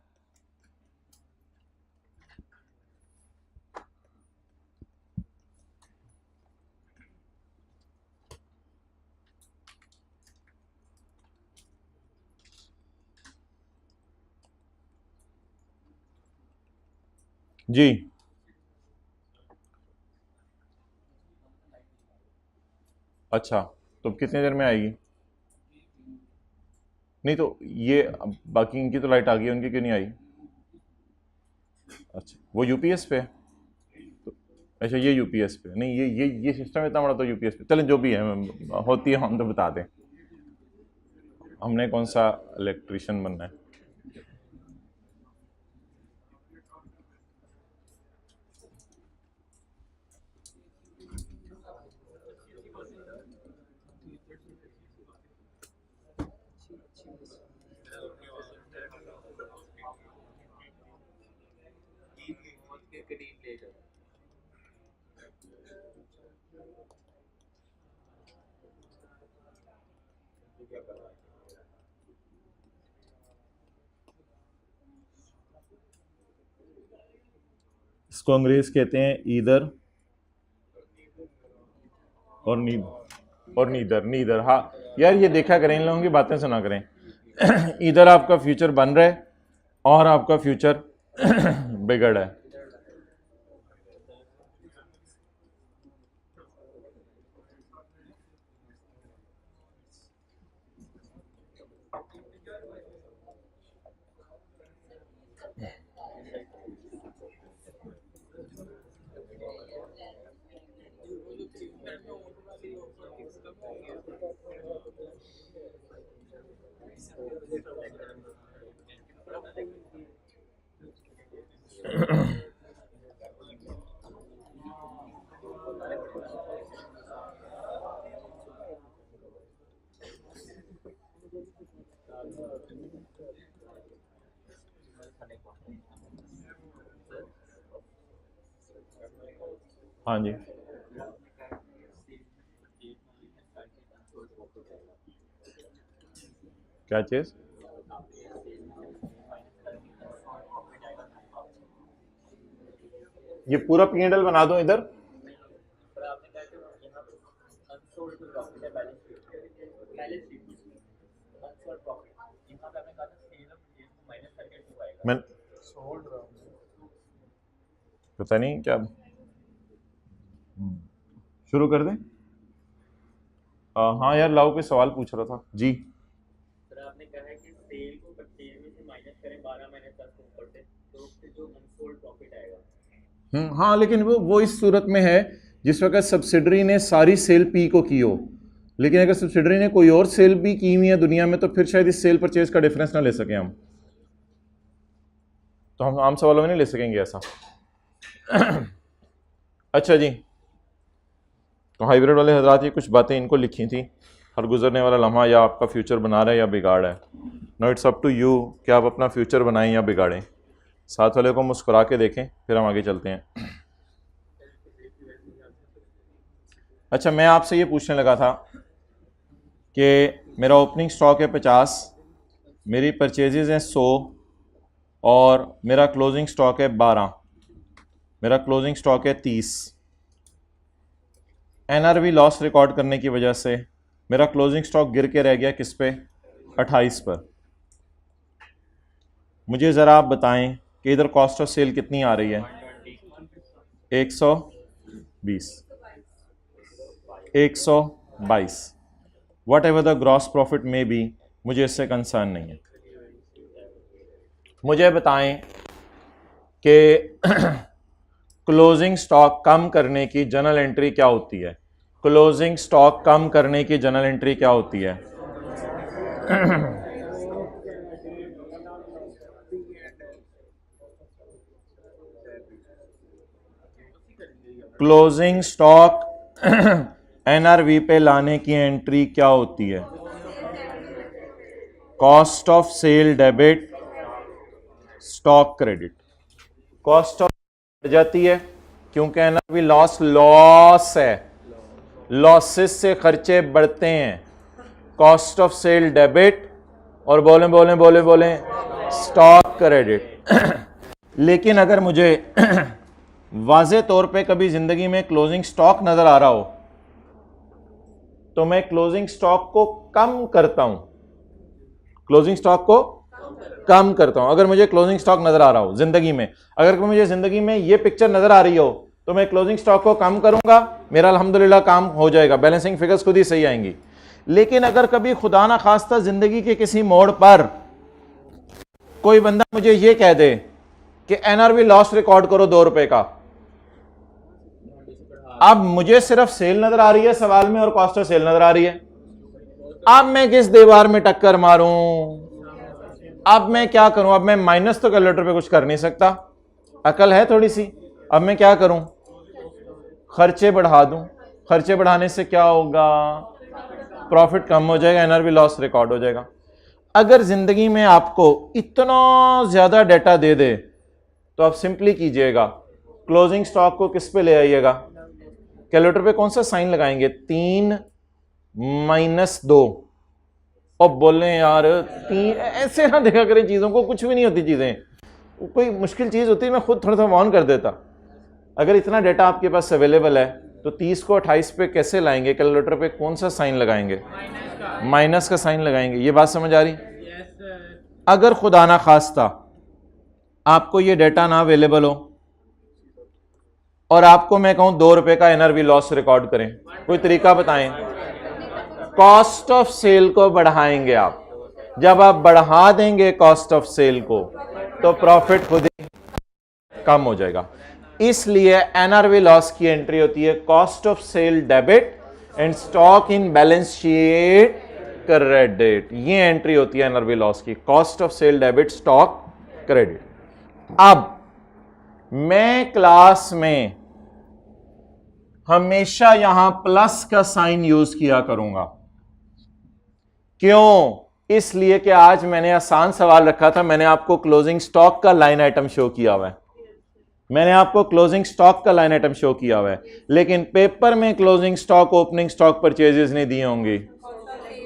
जी अच्छा, तो कितनी देर में आएगी? नहीं तो ये बाकी इनकी तो लाइट आ गई, उनकी क्यों नहीं आई? अच्छा वो यूपीएस पे है तो, अच्छा ये यूपीएस पे नहीं, ये सिस्टम इतना बड़ा तो यूपीएस पे, चलें जो भी है होती है हम तो बता दें। हमने कौन सा इलेक्ट्रिशियन बनना है। इसको अंग्रेज कहते हैं ईदर और नीदर नीदर। हाँ यार, ये देखा करें, इन लोगों की बातें सुना करें। इधर आपका फ्यूचर बन रहा है और आपका फ्यूचर बिगड़ है। हाँ जी, क्या चीज? ये पूरा P&L बना दो इधर। मैं पता नहीं क्या शुरू कर दें। हाँ यार, लाओ, कोई सवाल पूछ रहा था जी। सर आपने कहा है कि सेल को परचेज में से माइनस करें 12 माइनस 10 ऊपर से, तो उससे जो अनसोल्ड प्रॉफिट आएगा। हाँ, लेकिन वो इस सूरत में है जिस वक्त सब्सिडरी ने सारी सेल पी को की हो। लेकिन अगर सब्सिडरी ने कोई और सेल भी की हुई है दुनिया में, तो फिर शायद इस सेल परचेज का डिफरेंस ना ले सके हम, तो हम आम सवालों में नहीं ले सकेंगे ऐसा। अच्छा जी, तो हाइब्रिड वाले हजरात, ये कुछ बातें इनको लिखी थी। हर गुजरने वाला लम्हा या आपका फ्यूचर बना रहा है या बिगाड़ है। No, it's up to you कि आप अपना फ्यूचर बनाएं या बिगाड़ें। साथ वाले को मुस्कुरा के देखें, फिर हम आगे चलते हैं। अच्छा, मैं आपसे ये पूछने लगा था कि मेरा ओपनिंग स्टॉक है 50, मेरी परचेजेज हैं 100 और मेरा क्लोजिंग स्टॉक है 12, मेरा क्लोजिंग स्टॉक है 30। एनआरवी लॉस रिकॉर्ड करने की वजह से मेरा क्लोजिंग स्टॉक गिर के रह गया किस पे? 28 पर। मुझे ज़रा आप बताएं कि इधर कॉस्ट ऑफ सेल कितनी आ रही है? 120, 122, what ever the gross profit में भी, मुझे इससे कंसर्न नहीं है। मुझे बताएं कि क्लोजिंग स्टॉक कम करने की जनरल एंट्री क्या होती है? क्लोजिंग स्टॉक कम करने की जनरल एंट्री क्या होती है? क्लोजिंग स्टॉक एनआरवी पे लाने की एंट्री क्या होती है? Cost of sale debit, stock credit. Cost of बढ़ जाती है क्योंकि एनआरवी लॉस है, लॉसेस से खर्चे बढ़ते हैं। कॉस्ट ऑफ सेल डेबिट और बोले स्टॉक क्रेडिट। लेकिन अगर मुझे वाज़े तौर पे कभी जिंदगी में क्लोजिंग स्टॉक नजर आ रहा हो तो मैं क्लोजिंग स्टॉक को कम करता हूं, क्लोजिंग स्टॉक को कम करता हूं। अगर मुझे क्लोजिंग स्टॉक नजर आ रहा हो जिंदगी में, अगर मुझे जिंदगी में ये पिक्चर नजर आ रही हो तो मैं क्लोजिंग स्टॉक को कम करूंगा, मेरा अल्हम्दुलिल्लाह काम हो जाएगा, बैलेंसिंग फिगर्स खुद ही सही आएंगी। लेकिन अगर कभी खुदा ना खास्ता जिंदगी के किसी मोड़ पर कोई बंदा मुझे ये कह दे कि एनआरवी लॉस रिकॉर्ड करो 2 रुपए का, अब मुझे सिर्फ सेल नजर आ रही है सवाल में और कॉस्ट ऑफ सेल नजर आ रही है, अब मैं किस दीवार में टक्कर मारूं? अब मैं क्या करूं? अब मैं माइनस तो कैलकुलेटर पे कुछ कर नहीं सकता, अकल है थोड़ी सी। अब मैं क्या करूं? खर्चे बढ़ा दूं। खर्चे बढ़ाने से क्या होगा? प्रॉफिट कम हो जाएगा, एनआरवी लॉस रिकॉर्ड हो जाएगा। अगर जिंदगी में आपको इतना ज्यादा डेटा दे दे तो आप सिंपली कीजिएगा, क्लोजिंग स्टॉक को किस पे ले आइएगा, कैलकुलेटर पे कौन सा साइन लगाएंगे, 3 - 2। और बोले यार 3, ऐसे ना देखा करें चीज़ों को, कुछ भी नहीं होती चीज़ें, कोई मुश्किल चीज़ होती है मैं खुद थोड़ा सा ऑन कर देता। अगर इतना डाटा आपके पास अवेलेबल है तो 30 को 28 पे कैसे लाएंगे, कैलकुलेटर पे कौन सा साइन लगाएंगे, माइनस का साइन लगाएंगे। ये बात समझ आ रही? अगर खुदा ना खास्ता आपको ये डाटा ना अवेलेबल हो और आपको मैं कहूं 2 रुपए का एनआरवी लॉस रिकॉर्ड करें, कोई तरीका बताएं। कॉस्ट ऑफ सेल को बढ़ाएंगे आप, जब आप बढ़ा देंगे कॉस्ट ऑफ सेल को तो प्रॉफिट खुद ही कम हो जाएगा। इसलिए एनआरवी लॉस की एंट्री होती है cost of sale debit and stock in balance sheet credit. ये एंट्री होती है एनआरवी लॉस की, cost of sale debit stock credit. अब मैं क्लास में हमेशा यहां प्लस का साइन यूज किया करूंगा। क्यों? इसलिए कि आज मैंने आसान सवाल रखा था, मैंने आपको क्लोजिंग स्टॉक का लाइन आइटम शो किया हुआ है, मैंने आपको क्लोजिंग स्टॉक का लाइन आइटम शो किया हुआ है, लेकिन पेपर में closing stock opening stock purchases नहीं दी होंगी,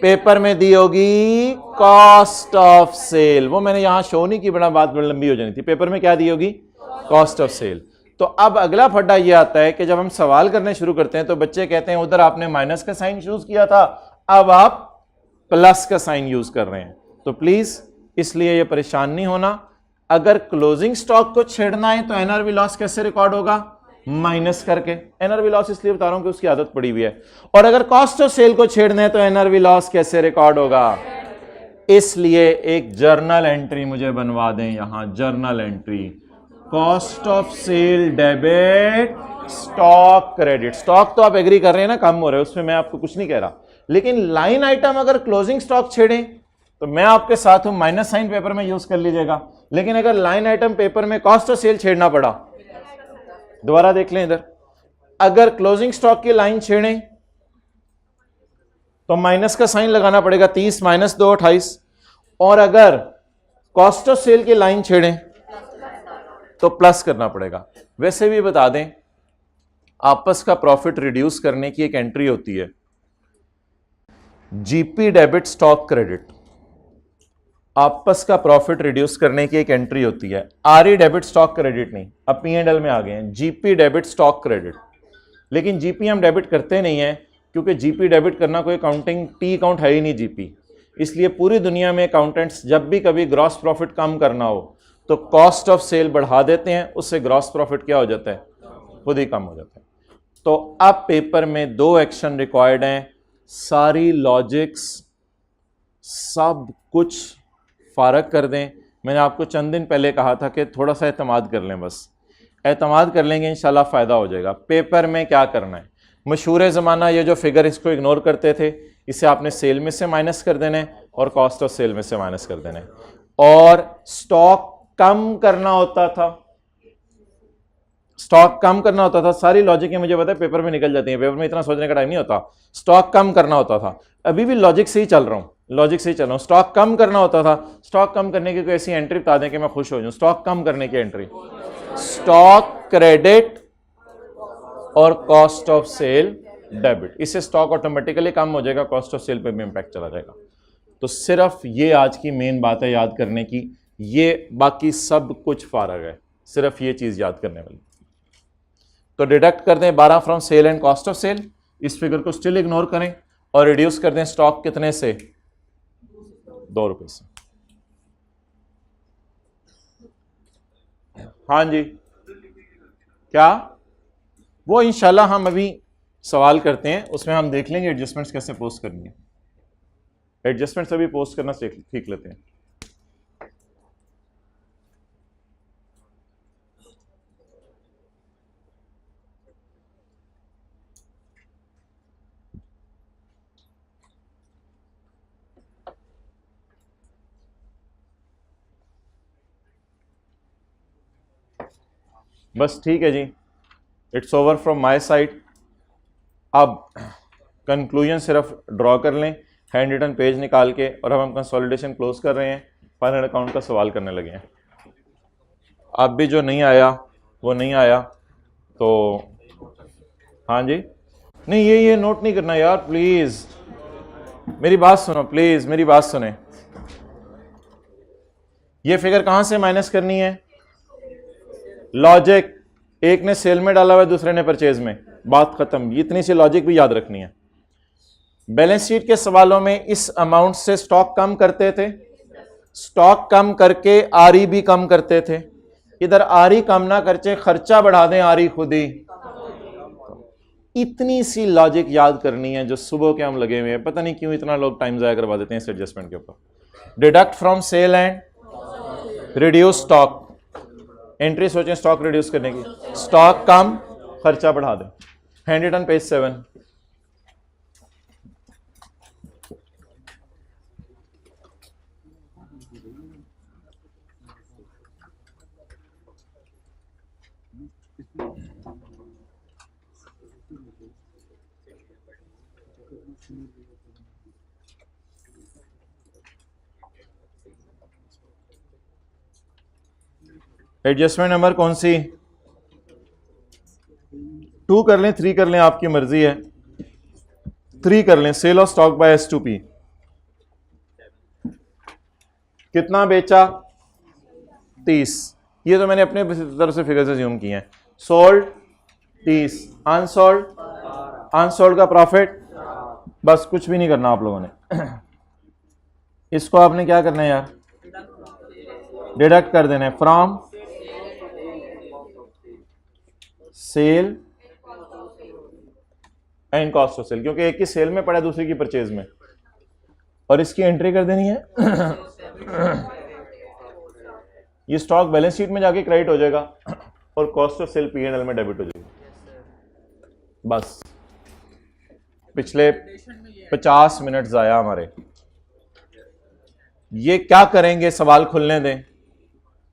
पेपर में दी होगी कॉस्ट ऑफ सेल। वो मैंने यहां शो नहीं की, बड़ा बात लंबी हो जानी थी। पेपर में क्या दी होगी, कॉस्ट ऑफ सेल। तो अब अगला फड्डा ये आता है कि जब हम सवाल करने शुरू करते हैं तो बच्चे कहते हैं उधर आपने माइनस का साइन यूज किया था, अब आप प्लस का साइन यूज कर रहे हैं। तो प्लीज इसलिए ये परेशान नहीं होना। अगर क्लोजिंग स्टॉक को छेड़ना है तो एनआरवी लॉस कैसे रिकॉर्ड होगा, माइनस करके। एनआरवी लॉस इसलिए बता रहा हूं कि उसकी आदत पड़ी हुई है। और अगर कॉस्ट ऑफ सेल को छेड़ना है तो एनआरवी लॉस कैसे रिकॉर्ड होगा, इसलिए एक जर्नल एंट्री मुझे बनवा दें यहां, journal entry cost of sale debit stock credit. Stock तो आप एग्री कर रहे हैं ना, कम हो रहा है, उसमें मैं आपको कुछ नहीं कह रहा, लेकिन लाइन आइटम अगर क्लोजिंग स्टॉक छेड़े तो मैं आपके साथ हूं, माइनस साइन पेपर में यूज कर लीजिएगा। लेकिन अगर लाइन आइटम पेपर में कॉस्ट ऑफ सेल छेड़ना पड़ा, दोबारा देख लें इधर, अगर क्लोजिंग स्टॉक की लाइन छेड़े तो माइनस का साइन लगाना पड़ेगा, 30 - 2 28। और अगर कॉस्ट ऑफ सेल की लाइन छेड़े तो प्लस करना पड़ेगा। वैसे भी बता दें, आपस का प्रॉफिट रिड्यूस करने की एक एंट्री होती है जीपी डेबिट स्टॉक क्रेडिट। आपस का प्रॉफिट रिड्यूस करने की एक एंट्री होती है, आरई डेबिट स्टॉक क्रेडिट नहीं, अब P&L में आ गए हैं, जीपी डेबिट स्टॉक क्रेडिट। लेकिन जीपी हम डेबिट करते नहीं है, क्योंकि जीपी डेबिट करना कोई अकाउंटिंग टी अकाउंट है ही नहीं जीपी। इसलिए पूरी दुनिया में अकाउंटेंट्स जब भी कभी ग्रॉस प्रॉफिट कम करना हो तो कॉस्ट ऑफ सेल बढ़ा देते हैं, उससे ग्रॉस प्रॉफिट क्या हो जाता है, खुद ही कम हो जाता है। तो अब पेपर में 2 एक्शन रिक्वायर्ड हैं, सारी लॉजिक्स सब कुछ फारग कर दें। मैंने आपको चंद दिन पहले कहा था कि थोड़ा सा एतमाद कर लें, बस एतमाद कर लेंगे इंशाल्लाह फ़ायदा हो जाएगा। पेपर में क्या करना है, मशहूर ज़माना ये जो फिगर इसको इग्नोर करते थे, इसे आपने सेल में से माइनस कर देना है और कॉस्ट ऑफ सेल में से माइनस कर देना है। और स्टॉक कम करना होता था, स्टॉक कम करना होता था। सारी लॉजिक मुझे पता है पेपर में निकल जाती है, पेपर में इतना सोचने का टाइम नहीं होता। स्टॉक कम करना होता था, अभी भी लॉजिक से ही चल रहा हूं, लॉजिक से ही चल रहा हूं। स्टॉक कम करना होता था, स्टॉक कम करने की कोई ऐसी एंट्री बता दें कि मैं खुश हो जाऊं। स्टॉक कम करने की एंट्री, स्टॉक क्रेडिट और कॉस्ट ऑफ सेल डेबिट, इससे स्टॉक ऑटोमेटिकली कम हो जाएगा, कॉस्ट ऑफ सेल पे भी इंपैक्ट चला जाएगा। तो सिर्फ ये आज की मेन बात है याद करने की, ये बाकी सब कुछ फारग है, सिर्फ ये चीज याद करने वाली। तो डिडक्ट कर दें 12 from sale and cost of sale, इस फिगर को स्टिल इग्नोर करें और रिड्यूस कर दें स्टॉक कितने से, 2 रुपए से। हाँ जी, क्या वो इंशाल्लाह हम अभी सवाल करते हैं, उसमें हम देख लेंगे एडजस्टमेंट्स कैसे पोस्ट करनी है। एडजस्टमेंट्स अभी पोस्ट करना सीख लेते हैं। बस ठीक है जी, it's over from my side. अब कंक्लूजन सिर्फ ड्रॉ कर लें हैंड रिटन पेज निकाल के, और अब हम कंसोलिडेशन क्लोज कर रहे हैं, फाइनल अकाउंट का सवाल करने लगे हैं। अब भी जो नहीं आया वो नहीं आया, तो हाँ जी, नहीं ये नोट नहीं करना यार प्लीज, मेरी बात सुनो प्लीज, मेरी बात सुने। ये फिगर कहां से माइनस करनी है? लॉजिक, एक ने सेल में डाला हुआ है, दूसरे ने परचेज में, बात खत्म। इतनी सी लॉजिक भी याद रखनी है। बैलेंस शीट के सवालों में इस अमाउंट से स्टॉक कम करते थे, स्टॉक कम करके आरई भी कम करते थे। इधर आरई कम ना करके खर्चा बढ़ा दें, आरई खुद ही। इतनी सी लॉजिक याद करनी है जो सुबह के हम लगे हुए हैं, पता नहीं क्यों इतना लोग टाइम जाया करवा देते हैं इस एडजस्टमेंट के ऊपर। Deduct from sale and reduce stock, entry सोचें स्टॉक रिड्यूस करने की, स्टॉक कम खर्चा बढ़ा दें। Hand it on page 7। Adjustment number कौन सी? 2 कर लें, 3 कर लें, आपकी मर्जी है। 3 कर लें। Cell of stock bye S2P, कितना बेचा? 30। ये तो मैंने अपने तरफ से फिगर से ज्यूम किए हैं। सोल्ड 30, अनसोल्ड, अनसोल्ड का प्रॉफिट, बस कुछ भी नहीं करना आप लोगों ने। इसको आपने क्या करना है यार? डिडक्ट कर देना है from sale and cost of sale, क्योंकि एक की सेल में पड़ा है दूसरी की परचेज में, और इसकी एंट्री कर देनी है। ये स्टॉक बैलेंस शीट में जाके क्रेडिट हो जाएगा और कॉस्ट ऑफ सेल P&L में डेबिट हो जाएगी। बस पिछले 50 मिनट जाया हमारे। ये क्या करेंगे? सवाल खुलने दें,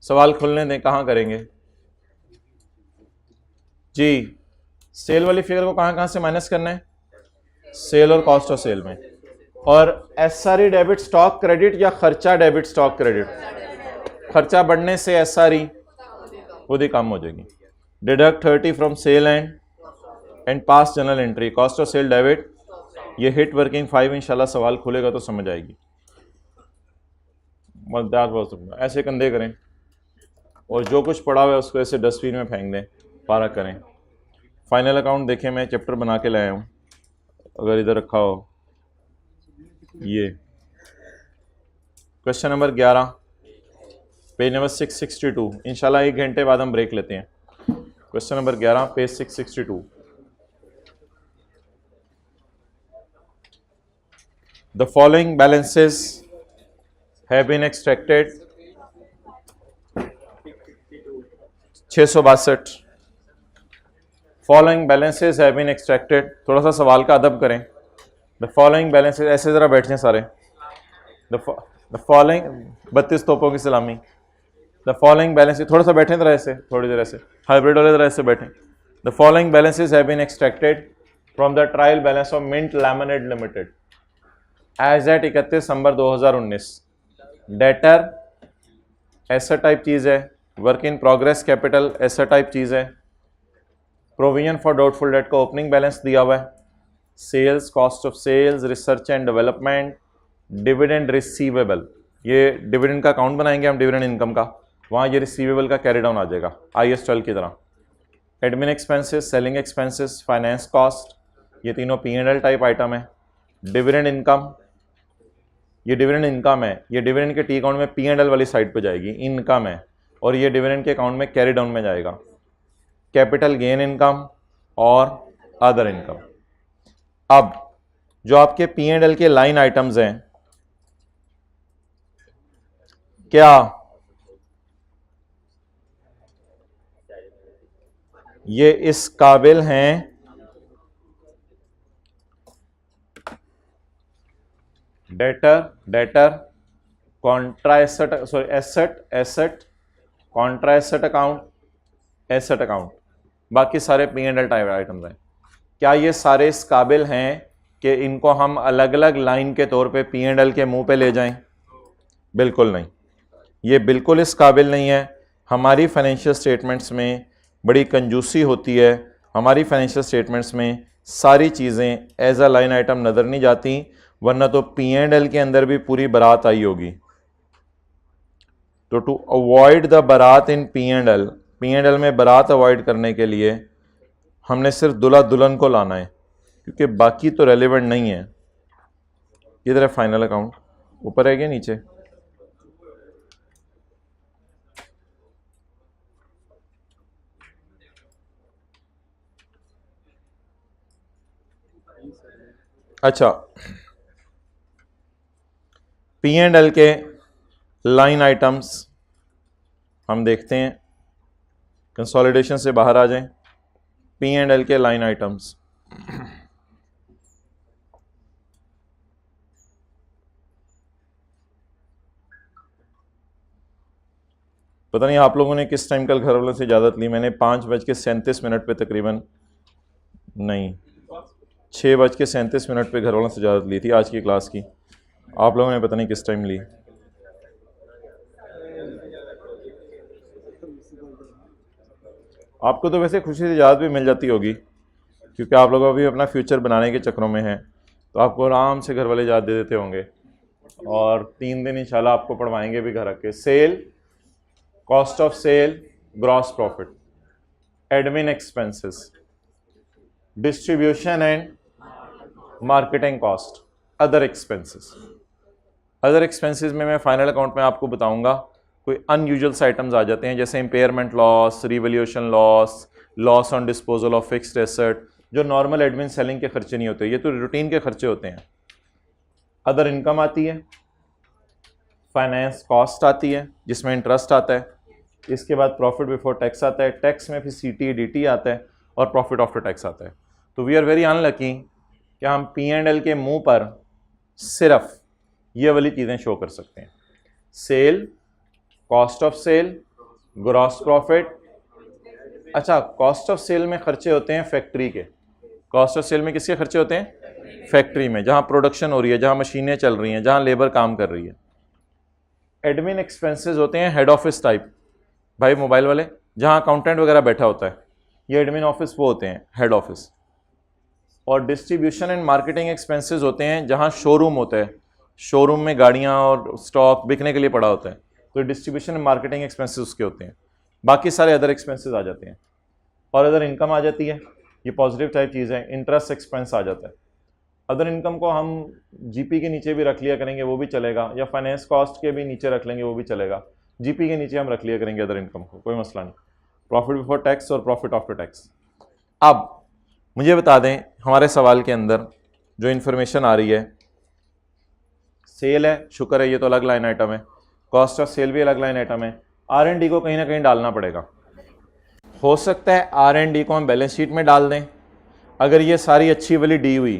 सवाल खुलने दें। कहां करेंगे जी? सेल वाली फिगर को कहां कहां से माइनस करना है? सेल और कॉस्ट ऑफ सेल में। और SRE डेबिट स्टॉक क्रेडिट या खर्चा डेबिट स्टॉक क्रेडिट? खर्चा बढ़ने से SRE खुद ही कम हो जाएगी। Deduct 30 from sale and pass journal entry, cost of sale debit. ये हिट वर्किंग 5 इंशाल्लाह सवाल खुलेगा तो समझ आएगी। ऐसे कंधे करें और जो कुछ पड़ा हुआ है उसको ऐसे डस्टबिन में फेंक दें, पारा करें। फाइनल अकाउंट देखें, मैं चैप्टर बना के लाया हूँ, अगर इधर रखा हो। ये क्वेश्चन नंबर 11, पेज नंबर 662। इंशाल्लाह 1 घंटे बाद हम ब्रेक लेते हैं। Question number 11, page 662। The following balances have been extracted। 662। Following balances have been extracted। थोड़ा सा सवाल का अदब करें। The following balances, ऐसे जरा बैठ जाएं सारे। The following 32 तोपों की सलामी। The following balances, थोड़ा सा बैठें जरा ऐसे, थोड़ी देर ऐसे, हाइब्रिड वाले जरा ऐसे बैठें। The following balances have been extracted from the trial balance of Mint Lemonade Limited as at 31 December 2019। Debtor ऐसा टाइप चीज है, वर्क इन प्रोग्रेस कैपिटल ऐसा टाइप चीज है, प्रोविजन फॉर डाउटफुल डेट का ओपनिंग बैलेंस दिया हुआ है, sales, cost of sales, research and development, dividend receivable. ये डिविडेंड का अकाउंट बनाएंगे हम, डिविडेंड इनकम का, वहाँ ये रिसीवेबल का कैरी डाउन आ जाएगा IS12 की तरह। Admin expenses, selling expenses, finance cost, ये तीनों P&L टाइप आइटम है। डिविडेंड इनकम, ये डिविडेंड इनकम है, ये डिविडेंड के T अकाउंट में P&L वाली साइड पे जाएगी, इनकम है, और ये डिविडेंड के अकाउंट में कैरी डाउन में जाएगा। कैपिटल गेन इनकम और अदर इनकम। अब जो आपके P&L के लाइन आइटम्स हैं, क्या ये इस काबिल हैं debtor Contra asset, sorry asset Contra asset account, asset account, बाकी सारे P&L टाइप आइटम्स हैं। क्या ये सारे इस काबिल हैं कि इनको हम अलग अलग लाइन के तौर पे P&L के मुंह पे ले जाएं? बिल्कुल नहीं, ये बिल्कुल इस काबिल नहीं है। हमारी फाइनेंशियल स्टेटमेंट्स में बड़ी कंजूसी होती है, हमारी फाइनेंशियल स्टेटमेंट्स में सारी चीज़ें एज अ लाइन आइटम नज़र नहीं जाती, वरना तो P&L के अंदर भी पूरी बारात आई होगी। तो टू अवॉइड द बारात इन P&L में बारात अवॉइड करने के लिए हमने सिर्फ दुल्हा दुल्हन को लाना है, क्योंकि बाकी तो रेलेवेंट नहीं है। इधर है फाइनल अकाउंट, ऊपर है क्या नीचे? अच्छा, P&L के लाइन आइटम्स हम देखते हैं, कंसोलिडेशन से बाहर आ जाएं। P&L के लाइन आइटम्स, पता नहीं आप लोगों ने किस टाइम कल घर वालों से इजाज़त ली। मैंने 5:37 पे तकरीबन, नहीं 6:37 पे घर वालों से इजाज़त ली थी आज की क्लास की। आप लोगों ने पता नहीं किस टाइम ली। आपको तो वैसे खुशी से इजाज़त भी मिल जाती होगी, क्योंकि आप लोग अभी अपना फ्यूचर बनाने के चक्रों में हैं, तो आपको आराम से घर वाले इजाज़त दे देते होंगे। और 3 दिन इंशाल्लाह आपको पढ़वाएंगे भी घर आके। Sale, cost of sale, gross profit, admin expenses, distribution and marketing cost, other expenses. Other expenses में मैं फाइनल अकाउंट में आपको बताऊंगा कोई अनयूजुअल आइटम्स आ जाते हैं, जैसे impairment loss, revaluation loss, loss on disposal of fixed asset, जो नॉर्मल एडमिन सेलिंग के खर्चे नहीं होते, ये तो रूटीन के खर्चे होते हैं। अदर इनकम आती है, फाइनेंस कॉस्ट आती है जिसमें इंटरेस्ट आता है, इसके बाद प्रॉफिट बिफोर टैक्स आता है, टैक्स में फिर CT DT आता है और प्रॉफिट आफ्टर टैक्स आता है। तो वी आर वेरी अनलकी कि हम P&L के मुंह पर सिर्फ ये वाली चीज़ें शो कर सकते हैं, sale, cost of sale, gross profit. अच्छा, कॉस्ट ऑफ सेल में खर्चे होते हैं फैक्ट्री के। कॉस्ट ऑफ सेल में किसके खर्चे होते हैं? फैक्ट्री में, जहाँ प्रोडक्शन हो रही है, जहाँ मशीनें चल रही हैं, जहाँ लेबर काम कर रही है। एडमिन एक्सपेंसेस होते हैं हेड ऑफिस टाइप, भाई मोबाइल वाले, जहाँ अकाउंटेंट वगैरह बैठा होता है, ये एडमिन ऑफिस वो होते हैं, हेड ऑफिस। और डिस्ट्रीब्यूशन एंड मार्केटिंग एक्सपेंसेस होते हैं जहाँ शोरूम होता है, शोरूम में गाड़ियाँ और स्टॉक बिकने के लिए पड़ा होता है, तो डिस्ट्रीब्यूशन एंड मार्केटिंग एक्सपेंसेस उसके होते हैं। बाकी सारे अदर एक्सपेंसेस आ जाते हैं। और अदर इनकम आ जाती है, ये पॉजिटिव टाइप चीज़ है। इंटरेस्ट एक्सपेंस आ जाता है। अदर इनकम को हम GP के नीचे भी रख लिया करेंगे, वो भी चलेगा, या फाइनेंस कॉस्ट के भी नीचे रख लेंगे, वो भी चलेगा। GP के नीचे हम रख लिया करेंगे अदर इनकम को, कोई मसला नहीं। प्रॉफिट बिफोर टैक्स और प्रॉफिट आफ्टर टैक्स। अब मुझे बता दें, हमारे सवाल के अंदर जो इन्फॉर्मेशन आ रही है, सेल है, शुक्र है, ये तो अलग लाइन आइटम है, कॉस्ट ऑफ सेल भी अलग लाइन आइटम है। R&D को कहीं ना कहीं डालना पड़ेगा। हो सकता है R&D को हम बैलेंस शीट में डाल दें, अगर ये सारी अच्छी वाली डी हुई,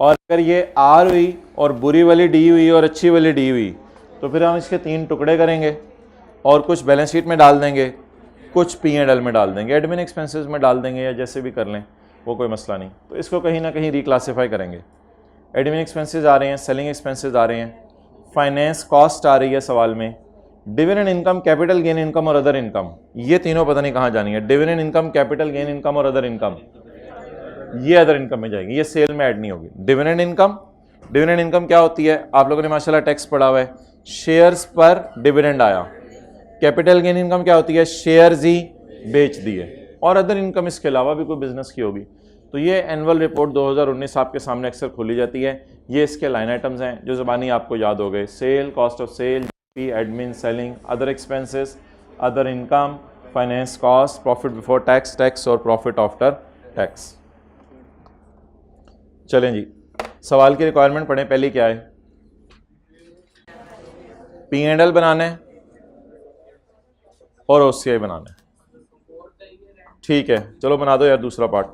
और अगर ये R हुई और बुरी वाली डी हुई और अच्छी वाली डी हुई, तो फिर हम इसके 3 टुकड़े करेंगे और कुछ बैलेंस शीट में डाल देंगे, कुछ P&L में डाल देंगे, एडमिन एक्सपेंसेस में डाल देंगे, या जैसे भी कर लें, वो कोई मसला नहीं। तो इसको कहीं ना कहीं रिक्लासीफाई करेंगे। एडमिन एक्सपेंसेस आ रहे हैं, सेलिंग एक्सपेंसेस आ रहे हैं, फाइनेंस कॉस्ट आ रही है सवाल में, dividend income, capital gain income और अदर इनकम, ये तीनों पता नहीं कहाँ जानी है। Dividend income, capital gain income और अदर इनकम, ये अदर इनकम में जाएगी, ये सेल में ऐड नहीं होगी। डिविडेंड इनकम क्या होती है? आप लोगों ने माशाल्लाह टैक्स पढ़ा हुआ है, शेयर्स पर डिविडेंड आया। कैपिटल गेन इनकम क्या होती है? शेयर्स ही बेच दिए। और अदर इनकम इसके अलावा भी कोई बिजनेस की होगी। तो ये एनुअल रिपोर्ट 2019 आपके सामने अक्सर खोली जाती है। ये इसके लाइन आइटम्स हैं जो ज़बानी आपको याद हो गए, sale, cost of sale, admin, selling, other expenses, other income, finance cost, profit before tax, tax और प्रॉफिट आफ्टर टैक्स। चलें जी, सवाल की रिक्वायरमेंट पढ़ें। पहली क्या है? P&L बनाना है और OCI बनाना है। ठीक है, चलो बना दो यार दूसरा पार्ट।